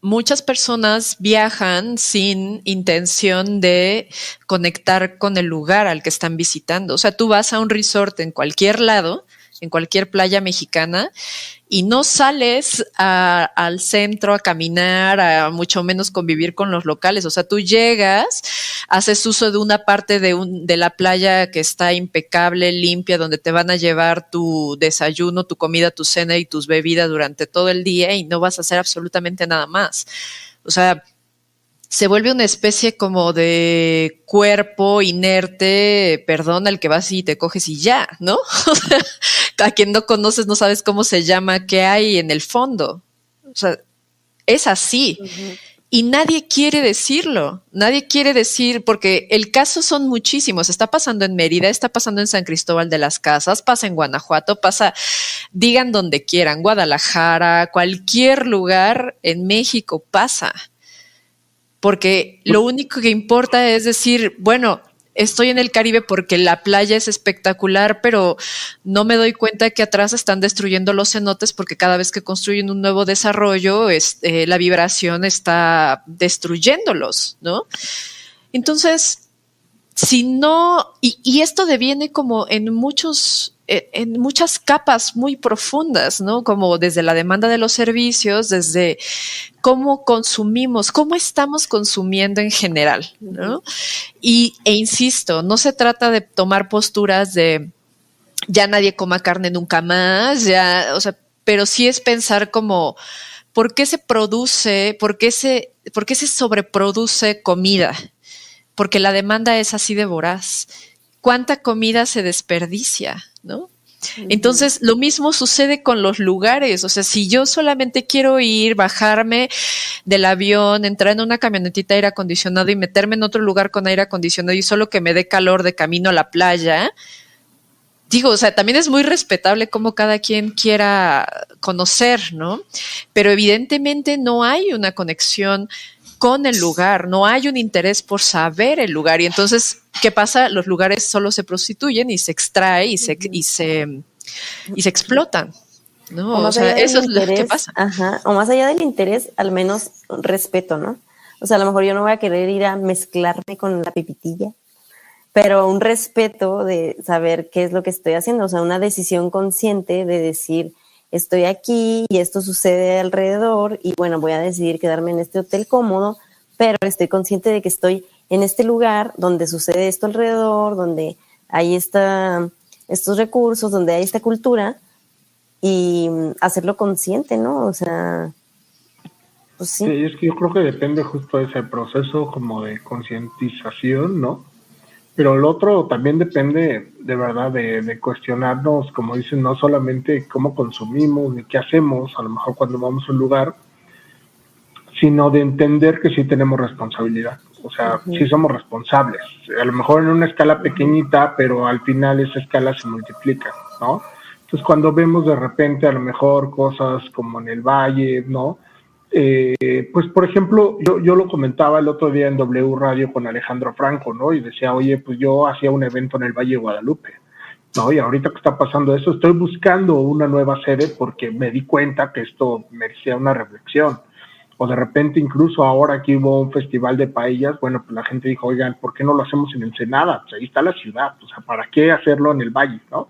muchas personas viajan sin intención de conectar con el lugar al que están visitando. O sea, tú vas a un resort en cualquier lado, en cualquier playa mexicana, y no sales al centro a caminar, a mucho menos convivir con los locales. O sea, tú llegas, haces uso de una parte de la playa que está impecable, limpia, donde te van a llevar tu desayuno, tu comida, tu cena y tus bebidas durante todo el día, y no vas a hacer absolutamente nada más. O sea, se vuelve una especie como de cuerpo inerte, perdón, al que vas y te coges y ya, ¿no? O sea, a quien no conoces no sabes cómo se llama, qué hay en el fondo. O sea, es así. Uh-huh. Y nadie quiere decirlo, porque el caso son muchísimos. Está pasando en Mérida, está pasando en San Cristóbal de las Casas, pasa en Guanajuato, pasa digan donde quieran, Guadalajara, cualquier lugar en México pasa. Porque lo único que importa es decir, bueno, estoy en el Caribe porque la playa es espectacular, pero no me doy cuenta que atrás están destruyendo los cenotes porque cada vez que construyen un nuevo desarrollo, la vibración está destruyéndolos, ¿no? Entonces, si no, y esto deviene como en muchas capas muy profundas, ¿no? Como desde la demanda de los servicios, desde cómo consumimos, cómo estamos consumiendo en general, ¿no? E insisto, no se trata de tomar posturas de ya nadie coma carne nunca más, ya, o sea, pero sí es pensar como ¿por qué se produce, por qué se sobreproduce comida? Porque la demanda es así de voraz. ¿Cuánta comida se desperdicia, no? Entonces, lo mismo sucede con los lugares. O sea, si yo solamente quiero ir, bajarme del avión, entrar en una camionetita de aire acondicionado y meterme en otro lugar con aire acondicionado y solo que me dé calor de camino a la playa, digo, o sea, también es muy respetable cómo cada quien quiera conocer, ¿no? Pero evidentemente no hay una conexión con el lugar, no hay un interés por saber el lugar y entonces, ¿qué pasa? Los lugares solo se prostituyen y se extrae y se explotan, ¿no? O sea, eso es lo que pasa. Ajá, o más allá del interés, al menos respeto, ¿no? O sea, a lo mejor yo no voy a querer ir a mezclarme con la pipitilla, pero un respeto de saber qué es lo que estoy haciendo, o sea, una decisión consciente de decir, estoy aquí y esto sucede alrededor y bueno, voy a decidir quedarme en este hotel cómodo, pero estoy consciente de que estoy en este lugar donde sucede esto alrededor, donde hay estos recursos, donde hay esta cultura y hacerlo consciente, ¿no? O sea, pues sí. Sí, es que yo creo que depende justo de ese proceso como de concientización, ¿no? Pero el otro también depende de verdad de cuestionarnos, como dicen, no solamente cómo consumimos ni qué hacemos, a lo mejor cuando vamos a un lugar, sino de entender que sí tenemos responsabilidad. O sea, sí somos responsables. A lo mejor en una escala pequeñita, pero al final esa escala se multiplica, ¿no? Entonces cuando vemos de repente a lo mejor cosas como en el valle, ¿no? Pues por ejemplo, yo lo comentaba el otro día en W Radio con Alejandro Franco, ¿no? Y decía, oye, pues yo hacía un evento en el Valle de Guadalupe, ¿no? Y ahorita que está pasando eso, estoy buscando una nueva sede porque me di cuenta que esto merecía una reflexión. O de repente incluso ahora que hubo un festival de paellas, bueno, pues la gente dijo, oigan, ¿por qué no lo hacemos en Ensenada? Pues ahí está la ciudad, o sea, ¿para qué hacerlo en el Valle, no?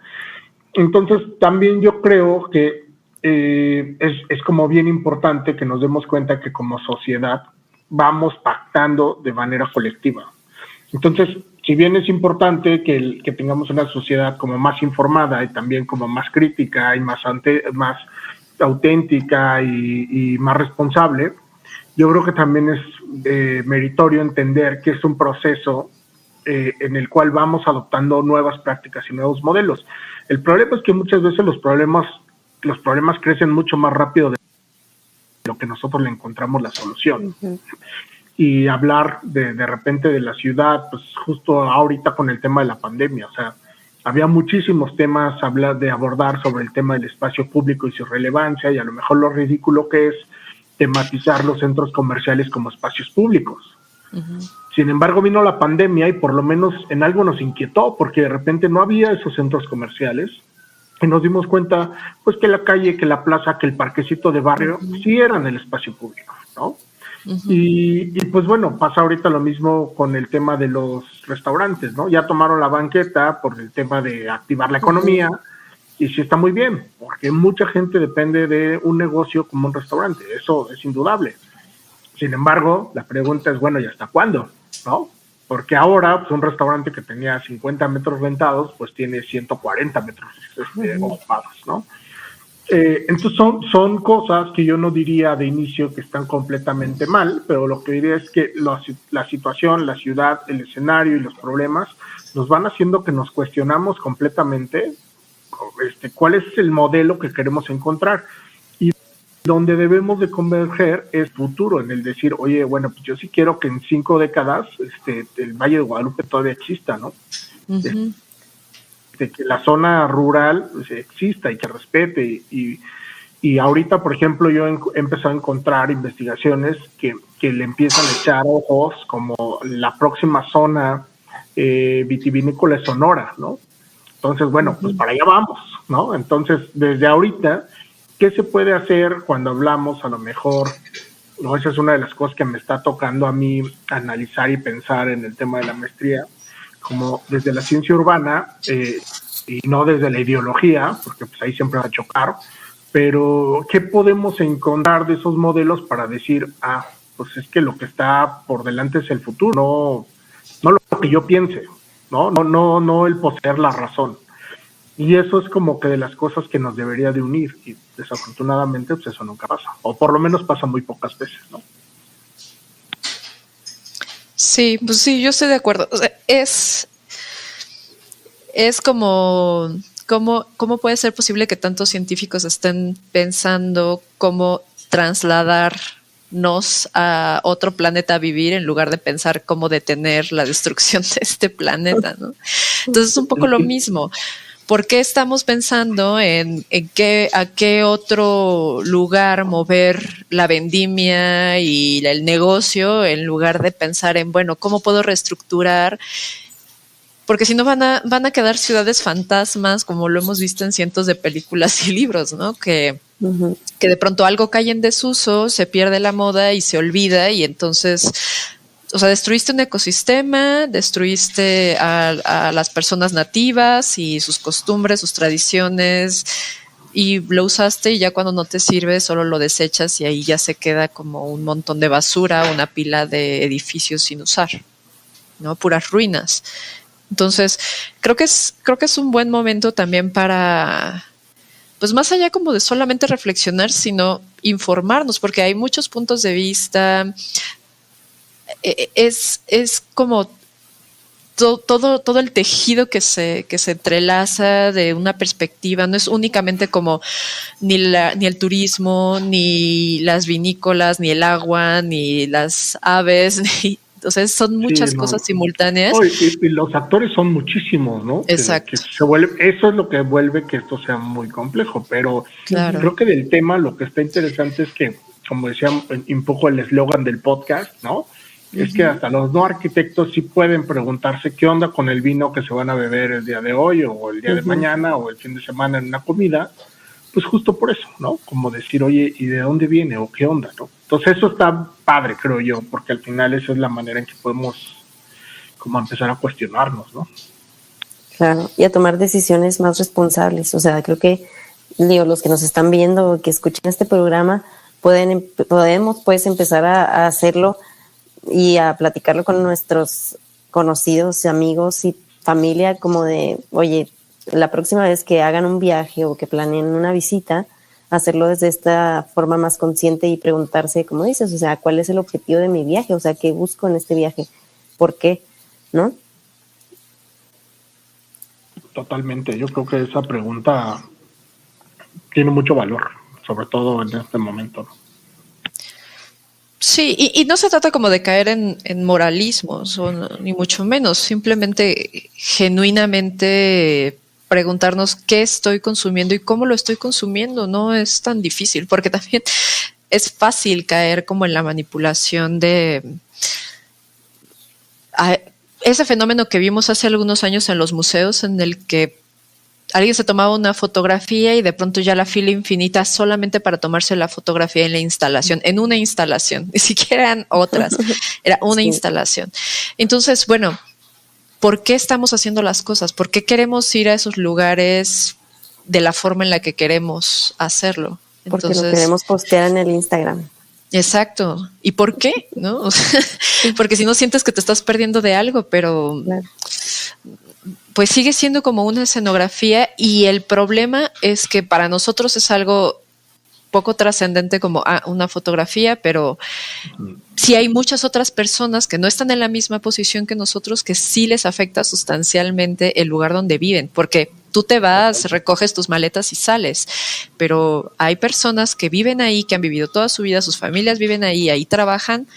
Entonces también yo creo que es como bien importante que nos demos cuenta que como sociedad vamos pactando de manera colectiva. Entonces, si bien es importante que tengamos una sociedad como más informada y también como más crítica y más auténtica y más responsable, yo creo que también es meritorio entender que es un proceso en el cual vamos adoptando nuevas prácticas y nuevos modelos. El problema es que muchas veces los problemas crecen mucho más rápido de lo que nosotros le encontramos la solución. Uh-huh. Y hablar de repente de la ciudad, pues justo ahorita con el tema de la pandemia, o sea, había muchísimos temas de abordar sobre el tema del espacio público y su relevancia, y a lo mejor lo ridículo que es tematizar los centros comerciales como espacios públicos. Uh-huh. Sin embargo, vino la pandemia y por lo menos en algo nos inquietó, porque de repente no había esos centros comerciales, y nos dimos cuenta, pues, que la calle, que la plaza, que el parquecito de barrio, uh-huh, sí eran el espacio público, ¿no? Uh-huh. Y pues bueno, pasa ahorita lo mismo con el tema de los restaurantes, ¿no? Ya tomaron la banqueta por el tema de activar la economía, uh-huh, y sí está muy bien, porque mucha gente depende de un negocio como un restaurante, eso es indudable. Sin embargo, la pregunta es, bueno, ¿y hasta cuándo? ¿No? Porque ahora, pues, un restaurante que tenía 50 metros rentados, pues tiene 140 metros ocupados, ¿no? Entonces son cosas que yo no diría de inicio que están completamente mal, pero lo que diría es que la situación, la ciudad, el escenario y los problemas nos van haciendo que nos cuestionamos completamente cuál es el modelo que queremos encontrar. Y donde debemos de converger es futuro, en el decir, oye, bueno, pues yo sí quiero que en 5 décadas el Valle de Guadalupe todavía exista, ¿no? Uh-huh. que la zona rural pues, exista y que respete. Y ahorita, por ejemplo, yo he empezado a encontrar investigaciones que le empiezan a echar ojos, como la próxima zona vitivinícola es Sonora, ¿no? Entonces, bueno, pues para allá vamos, ¿no? Entonces, desde ahorita, ¿qué se puede hacer cuando hablamos a lo mejor? No, esa es una de las cosas que me está tocando a mí analizar y pensar en el tema de la maestría, como desde la ciencia urbana y no desde la ideología, porque pues ahí siempre va a chocar, pero ¿qué podemos encontrar de esos modelos para decir, pues es que lo que está por delante es el futuro, no lo que yo piense, no el poseer la razón? Y eso es como que de las cosas que nos debería de unir, y desafortunadamente pues eso nunca pasa, o por lo menos pasa muy pocas veces, ¿no? Sí, pues sí, yo estoy de acuerdo. O sea, es como, ¿cómo puede ser posible que tantos científicos estén pensando cómo trasladarnos a otro planeta a vivir en lugar de pensar cómo detener la destrucción de este planeta, ¿no? Entonces es un poco lo mismo. ¿Por qué estamos pensando en a qué otro lugar mover la vendimia y el negocio en lugar de pensar en, bueno, ¿cómo puedo reestructurar? Porque si no van a quedar ciudades fantasmas, como lo hemos visto en cientos de películas y libros, ¿no? Que de pronto algo cae en desuso, se pierde la moda y se olvida, y entonces, o sea, destruiste un ecosistema, destruiste a las personas nativas y sus costumbres, sus tradiciones, y lo usaste, y ya cuando no te sirve solo lo desechas y ahí ya se queda como un montón de basura, una pila de edificios sin usar, ¿no? Puras ruinas. Entonces, creo que es un buen momento también para, pues más allá como de solamente reflexionar, sino informarnos, porque hay muchos puntos de vista. Es como todo el tejido que se entrelaza de una perspectiva. No es únicamente como ni el turismo, ni las vinícolas, ni el agua, ni las aves, entonces son muchas cosas simultáneas. Y los actores son muchísimos, ¿no? Exacto. Que se vuelve, eso es lo que vuelve que esto sea muy complejo, pero claro. Creo que del tema lo que está interesante es que, como decía un poco el eslogan del podcast, ¿no? Es que hasta los no arquitectos sí pueden preguntarse qué onda con el vino que se van a beber el día de hoy o el día de mañana o el fin de semana en una comida, pues justo por eso, ¿no? Como decir, oye, ¿y de dónde viene o qué onda, no? Entonces eso está padre, creo yo, porque al final esa es la manera en que podemos como empezar a cuestionarnos, ¿no? Claro, y a tomar decisiones más responsables. O sea, creo que los que nos están viendo o que escuchen este programa podemos pues empezar a hacerlo y a platicarlo con nuestros conocidos, amigos y familia, como de, oye, la próxima vez que hagan un viaje o que planeen una visita, hacerlo desde esta forma más consciente y preguntarse, como dices, o sea, ¿cuál es el objetivo de mi viaje? O sea, ¿qué busco en este viaje? ¿Por qué? ¿No? Totalmente, yo creo que esa pregunta tiene mucho valor, sobre todo en este momento, ¿no? Sí, y no se trata como de caer en moralismos, ni mucho menos, simplemente genuinamente preguntarnos qué estoy consumiendo y cómo lo estoy consumiendo. No es tan difícil, porque también es fácil caer como en la manipulación de ese fenómeno que vimos hace algunos años en los museos, en el que alguien se tomaba una fotografía y de pronto ya la fila infinita solamente para tomarse la fotografía en la instalación, en una instalación, ni siquiera eran otras, era una instalación. Entonces, bueno, ¿por qué estamos haciendo las cosas? ¿Por qué queremos ir a esos lugares de la forma en la que queremos hacerlo? Porque lo queremos postear en el Instagram. Exacto. ¿Y por qué? ¿No? Porque si no sientes que te estás perdiendo de algo, pero claro, pues sigue siendo como una escenografía, y el problema es que para nosotros es algo poco trascendente como una fotografía, pero sí hay muchas otras personas que no están en la misma posición que nosotros, que sí les afecta sustancialmente el lugar donde viven, porque tú te vas, recoges tus maletas y sales, pero hay personas que viven ahí, que han vivido toda su vida, sus familias viven ahí trabajan,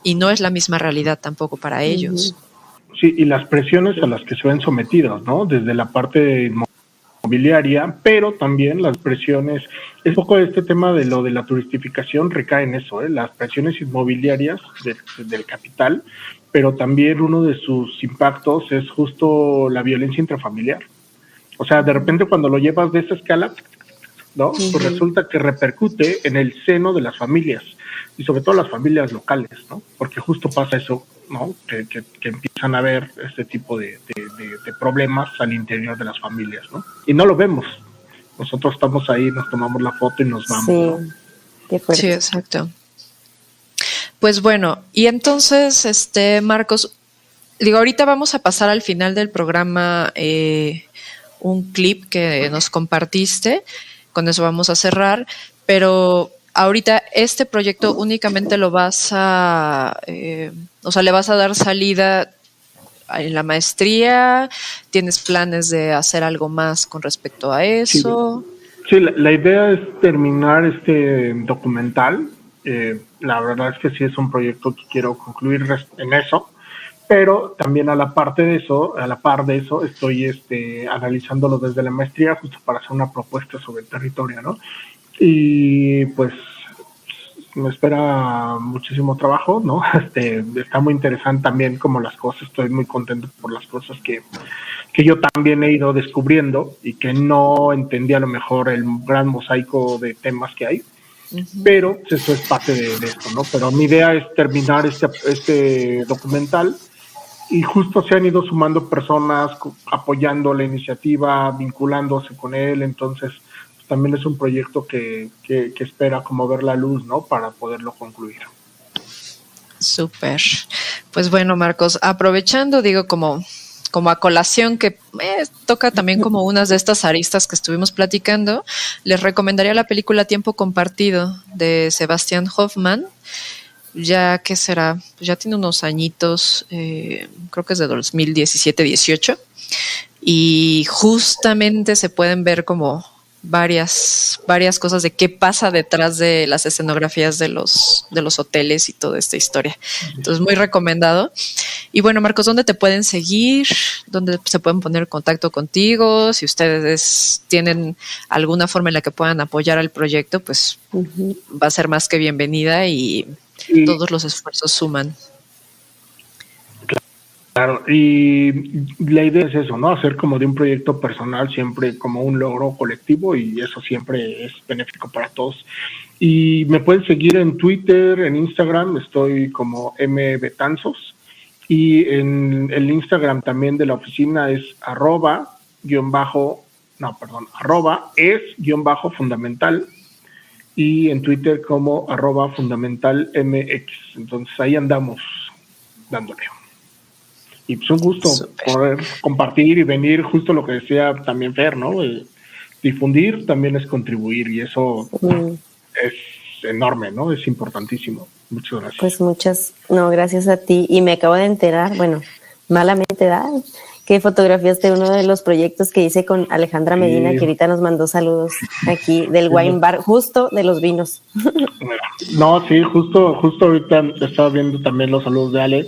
y no es la misma realidad tampoco para ellos. Sí, y las presiones a las que se ven sometidos, ¿no? Desde la parte inmobiliaria, pero también las presiones, es poco este tema de lo de la turistificación recae en eso, las presiones inmobiliarias del capital, pero también uno de sus impactos es justo la violencia intrafamiliar. O sea, de repente cuando lo llevas de esa escala, ¿no? Pues resulta que repercute en el seno de las familias y sobre todo las familias locales, ¿no? Porque justo pasa eso, ¿no? Que empiezan a haber este tipo de problemas al interior de las familias, ¿no? Y no lo vemos. Nosotros estamos ahí, nos tomamos la foto y nos vamos, sí, ¿no? Qué fuerte. Sí, exacto. Pues bueno, y entonces, Marcos, digo, ahorita vamos a pasar al final del programa un clip que nos compartiste, con eso vamos a cerrar, pero ahorita este proyecto únicamente lo vas a, o sea, le vas a dar salida en la maestría, ¿tienes planes de hacer algo más con respecto a eso? Sí, la idea es terminar este documental. La verdad es que sí es un proyecto que quiero concluir en eso, pero también a la par de eso, estoy analizándolo desde la maestría justo para hacer una propuesta sobre el territorio, ¿no? Y pues me espera muchísimo trabajo, ¿no? Está muy interesante también como las cosas, estoy muy contento por las cosas que yo también he ido descubriendo y que no entendía a lo mejor el gran mosaico de temas que hay. Pero eso es parte de esto, ¿no? Pero mi idea es terminar este documental y justo se han ido sumando personas apoyando la iniciativa, vinculándose con él, entonces pues, también es un proyecto que espera como ver la luz, ¿no? Para poderlo concluir. Súper. Pues bueno, Marcos, aprovechando, digo, como a colación que toca también como unas de estas aristas que estuvimos platicando, les recomendaría la película Tiempo Compartido de Sebastián Hoffman, ya que será, pues ya tiene unos añitos, creo que es de 2017-18, y justamente se pueden ver como varias cosas de qué pasa detrás de las escenografías de los hoteles y toda esta historia. Entonces, muy recomendado. Y bueno, Marcos, ¿dónde te pueden seguir? ¿Dónde se pueden poner en contacto contigo? Si ustedes tienen alguna forma en la que puedan apoyar al proyecto, pues va a ser más que bienvenida y todos los esfuerzos suman. Claro, y la idea es eso, ¿no? Hacer como de un proyecto personal siempre como un logro colectivo y eso siempre es benéfico para todos. Y me pueden seguir en Twitter, en Instagram, estoy como mbetanzos y en el Instagram también de la oficina es @es_fundamental y en Twitter como @fundamentalmx. Entonces ahí andamos dándole. Y pues un gusto poder compartir y venir, justo lo que decía también Fer, ¿no? Difundir también es contribuir y eso es enorme, ¿no? Es importantísimo. Muchas gracias. Pues gracias a ti. Y me acabo de enterar, bueno, malamente que fotografiaste uno de los proyectos que hice con Alejandra Medina, que ahorita nos mandó saludos aquí del Wine Bar, justo de los vinos. No, sí, justo ahorita estaba viendo también los saludos de Ale.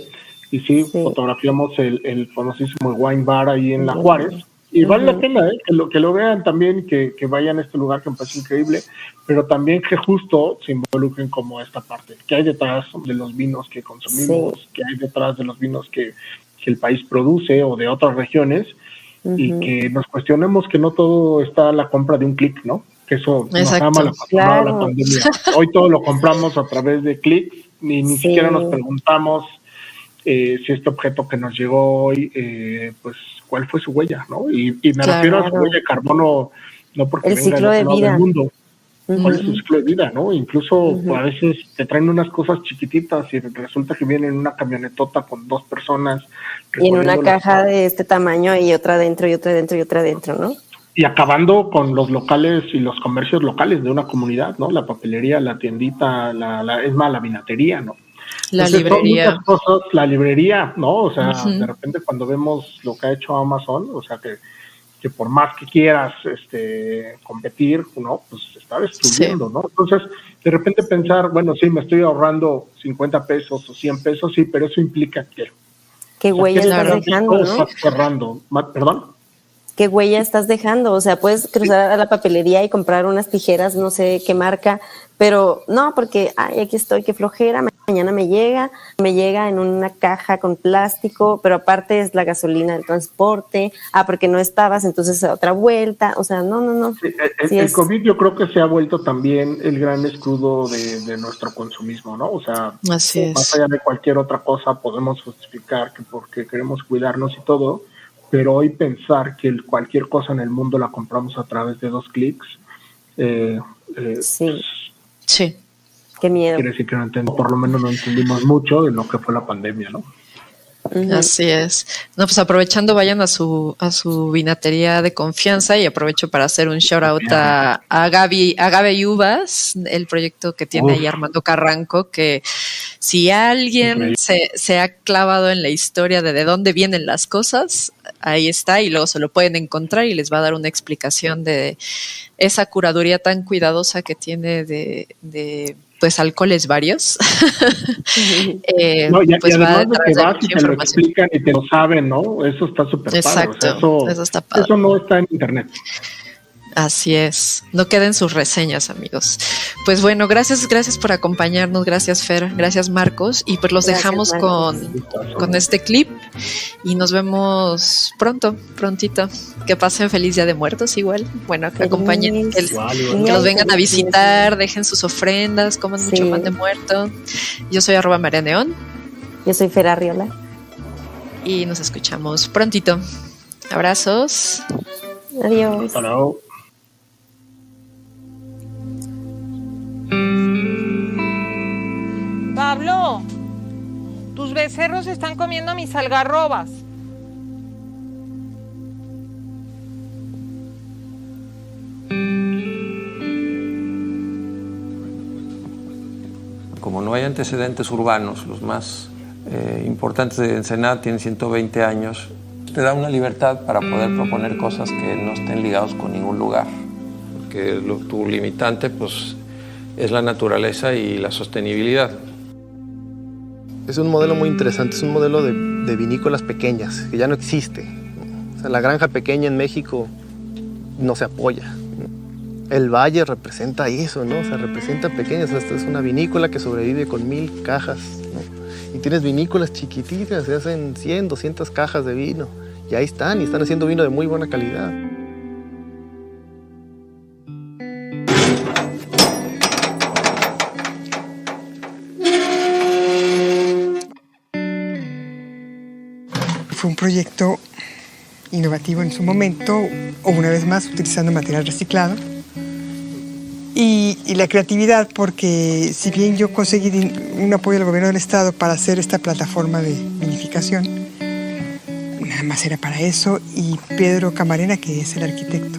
Y sí, fotografiamos el famosísimo Wine Bar ahí en La Juárez. Y vale la pena que lo vean también, que vayan a este lugar que me parece increíble, pero también que justo se involucren como esta parte, que hay detrás de los vinos que consumimos, que hay detrás de los vinos que el país produce o de otras regiones, y que nos cuestionemos que no todo está a la compra de un clic, ¿no? Que eso nos ha mal acostumbrado la pandemia. Hoy todo lo compramos a través de clics, ni siquiera nos preguntamos si este objeto que nos llegó hoy, pues, ¿cuál fue su huella, no? Y me refiero a su huella de carbono, no porque el venga ciclo de vida del mundo. ¿Cuál es su ciclo de vida, no? Incluso a veces te traen unas cosas chiquititas y resulta que viene en una camionetota con 2 personas. Y en una caja de este tamaño y otra dentro y otra dentro y otra dentro, ¿no? Y acabando con los locales y los comercios locales de una comunidad, ¿no? La papelería, la tiendita, la vinatería, ¿no? La librería. Son muchas cosas, la librería, ¿no? O sea, de repente cuando vemos lo que ha hecho Amazon, o sea, que por más que quieras competir, ¿no? Pues está destruyendo, ¿no? Entonces, de repente pensar, bueno, sí, me estoy ahorrando 50 pesos o 100 pesos, sí, pero eso implica que ¿Qué huella estás dejando, no? Estás cerrando. ¿Perdón? ¿Qué huella estás dejando? O sea, puedes cruzar a la papelería y comprar unas tijeras, no sé qué marca, pero no, porque, ay, aquí estoy, qué flojera, mañana me llega en una caja con plástico, pero aparte es la gasolina del transporte, porque no estabas, entonces otra vuelta, o sea, no. Sí, el COVID yo creo que se ha vuelto también el gran escudo de nuestro consumismo, ¿no? O sea, más allá de cualquier otra cosa podemos justificar que porque queremos cuidarnos y todo, pero hoy pensar que cualquier cosa en el mundo la compramos a través de 2 clics, sí. Qué miedo. Quiere decir que por lo menos no entendimos mucho de lo que fue la pandemia, ¿no? Así es. No, pues aprovechando, vayan a su vinatería de confianza, y aprovecho para hacer un shout out a Agave y Uvas, el proyecto que tiene ahí Armando Carranco, que si alguien se ha clavado en la historia de dónde vienen las cosas, ahí está, y luego se lo pueden encontrar y les va a dar una explicación de esa curaduría tan cuidadosa que tiene de pues alcoholes varios. Y además de que vas y te lo explican y te lo saben, ¿no? Eso está súper padre. Exacto, eso está padre. Eso no está en internet. Así es. No queden sus reseñas, amigos. Pues bueno, gracias por acompañarnos. Gracias, Fer. Gracias, Marcos. Y pues los dejamos con este clip y nos vemos prontito. Que pasen feliz Día de Muertos igual. Bueno, que acompañen, que los vengan a visitar, dejen sus ofrendas, coman mucho pan de muerto. Yo soy @marianeon. Yo soy Fer Arriola. Y nos escuchamos prontito. Abrazos. Adiós. Hello. Pablo, tus becerros están comiendo mis algarrobas. Como no hay antecedentes urbanos, los más importantes de Ensenada tienen 120 años, te da una libertad para poder proponer cosas que no estén ligados con ningún lugar. Porque tu limitante pues, es la naturaleza y la sostenibilidad. Es un modelo muy interesante, es un modelo de vinícolas pequeñas, que ya no existe. O sea, la granja pequeña en México no se apoya. El valle representa eso, ¿no? O sea, representa pequeñas. O sea, esta es una vinícola que sobrevive con 1000 cajas, ¿no? Y tienes vinícolas chiquititas, se hacen 100, 200 cajas de vino. Y ahí están, y están haciendo vino de muy buena calidad. Fue un proyecto innovativo en su momento, o una vez más utilizando material reciclado. Y la creatividad, porque si bien yo conseguí un apoyo del gobierno del estado para hacer esta plataforma de vinificación, nada más era para eso, y Pedro Camarena, que es el arquitecto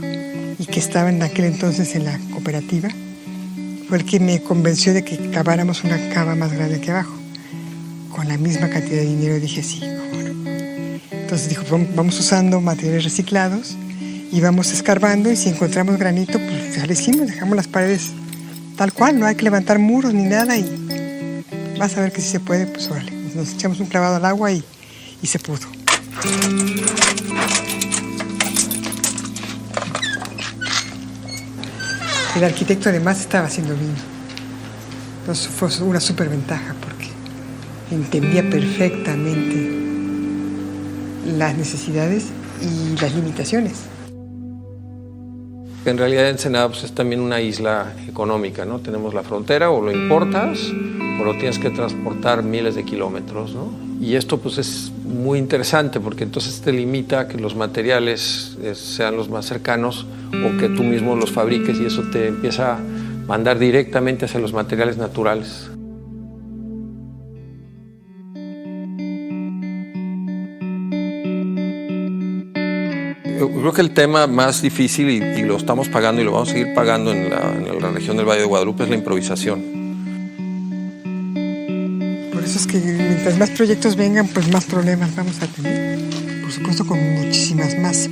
y que estaba en aquel entonces en la cooperativa, fue el que me convenció de que caváramos una cava más grande que abajo. Con la misma cantidad de dinero dije sí, cómo no. Entonces dijo, vamos usando materiales reciclados y vamos escarbando, y si encontramos granito, pues ya lo hicimos, dejamos las paredes tal cual, no hay que levantar muros ni nada, y vas a ver que si se puede, pues órale. Nos echamos un clavado al agua y se pudo. El arquitecto además estaba haciendo vino. Entonces fue una súper ventaja porque entendía perfectamente las necesidades y las limitaciones. En realidad Ensenada pues, es también una isla económica, ¿no? Tenemos la frontera, o lo importas o lo tienes que transportar miles de kilómetros, ¿no? Y esto pues es muy interesante porque entonces te limita a que los materiales sean los más cercanos, o que tú mismo los fabriques, y eso te empieza a mandar directamente hacia los materiales naturales. Yo creo que el tema más difícil, y lo estamos pagando y lo vamos a seguir pagando en la región del Valle de Guadalupe, es la improvisación. Por eso es que mientras más proyectos vengan, pues más problemas vamos a tener. Por supuesto, con muchísimas más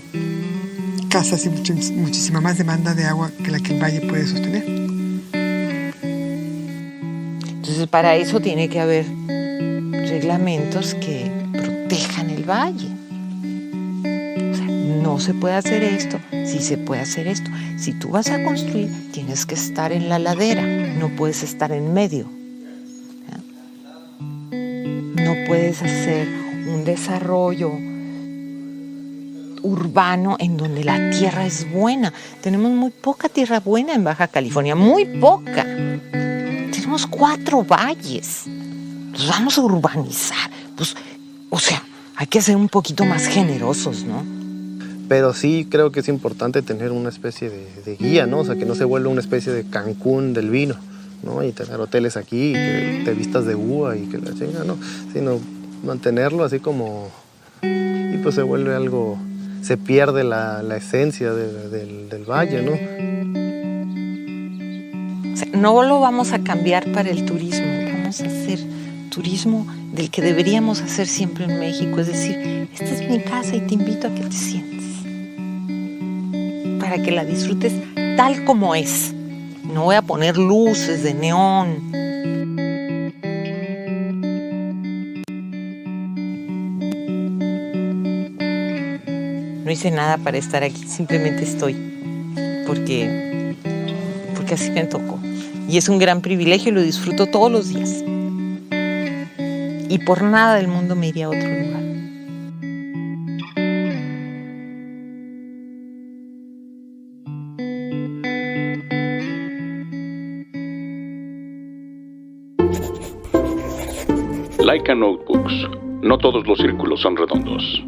casas y muchísima más demanda de agua que la que el valle puede sostener. Entonces, para eso tiene que haber reglamentos que protejan el valle. O sea, no se puede hacer esto, sí se puede hacer esto. Si tú vas a construir, tienes que estar en la ladera, no puedes estar en medio. No puedes hacer un desarrollo urbano en donde la tierra es buena. Tenemos muy poca tierra buena en Baja California, muy poca. Tenemos 4 valles. Los vamos a urbanizar. Pues, o sea, hay que ser un poquito más generosos, ¿no? Pero sí creo que es importante tener una especie de guía, ¿no? O sea, que no se vuelva una especie de Cancún del vino, ¿no? Y tener hoteles aquí, y que te vistas de uva y que la chinga, ¿no? Sino mantenerlo así como... Y pues se vuelve algo... Se pierde la esencia del valle, ¿no? O sea, no lo vamos a cambiar para el turismo, vamos a hacer turismo del que deberíamos hacer siempre en México, es decir, esta es mi casa y te invito a que te sientes, para que la disfrutes tal como es. No voy a poner luces de neón. No hice nada para estar aquí, simplemente estoy, porque así me tocó. Y es un gran privilegio y lo disfruto todos los días. Y por nada del mundo me iría a otro lugar. Laika Notebooks. No todos los círculos son redondos.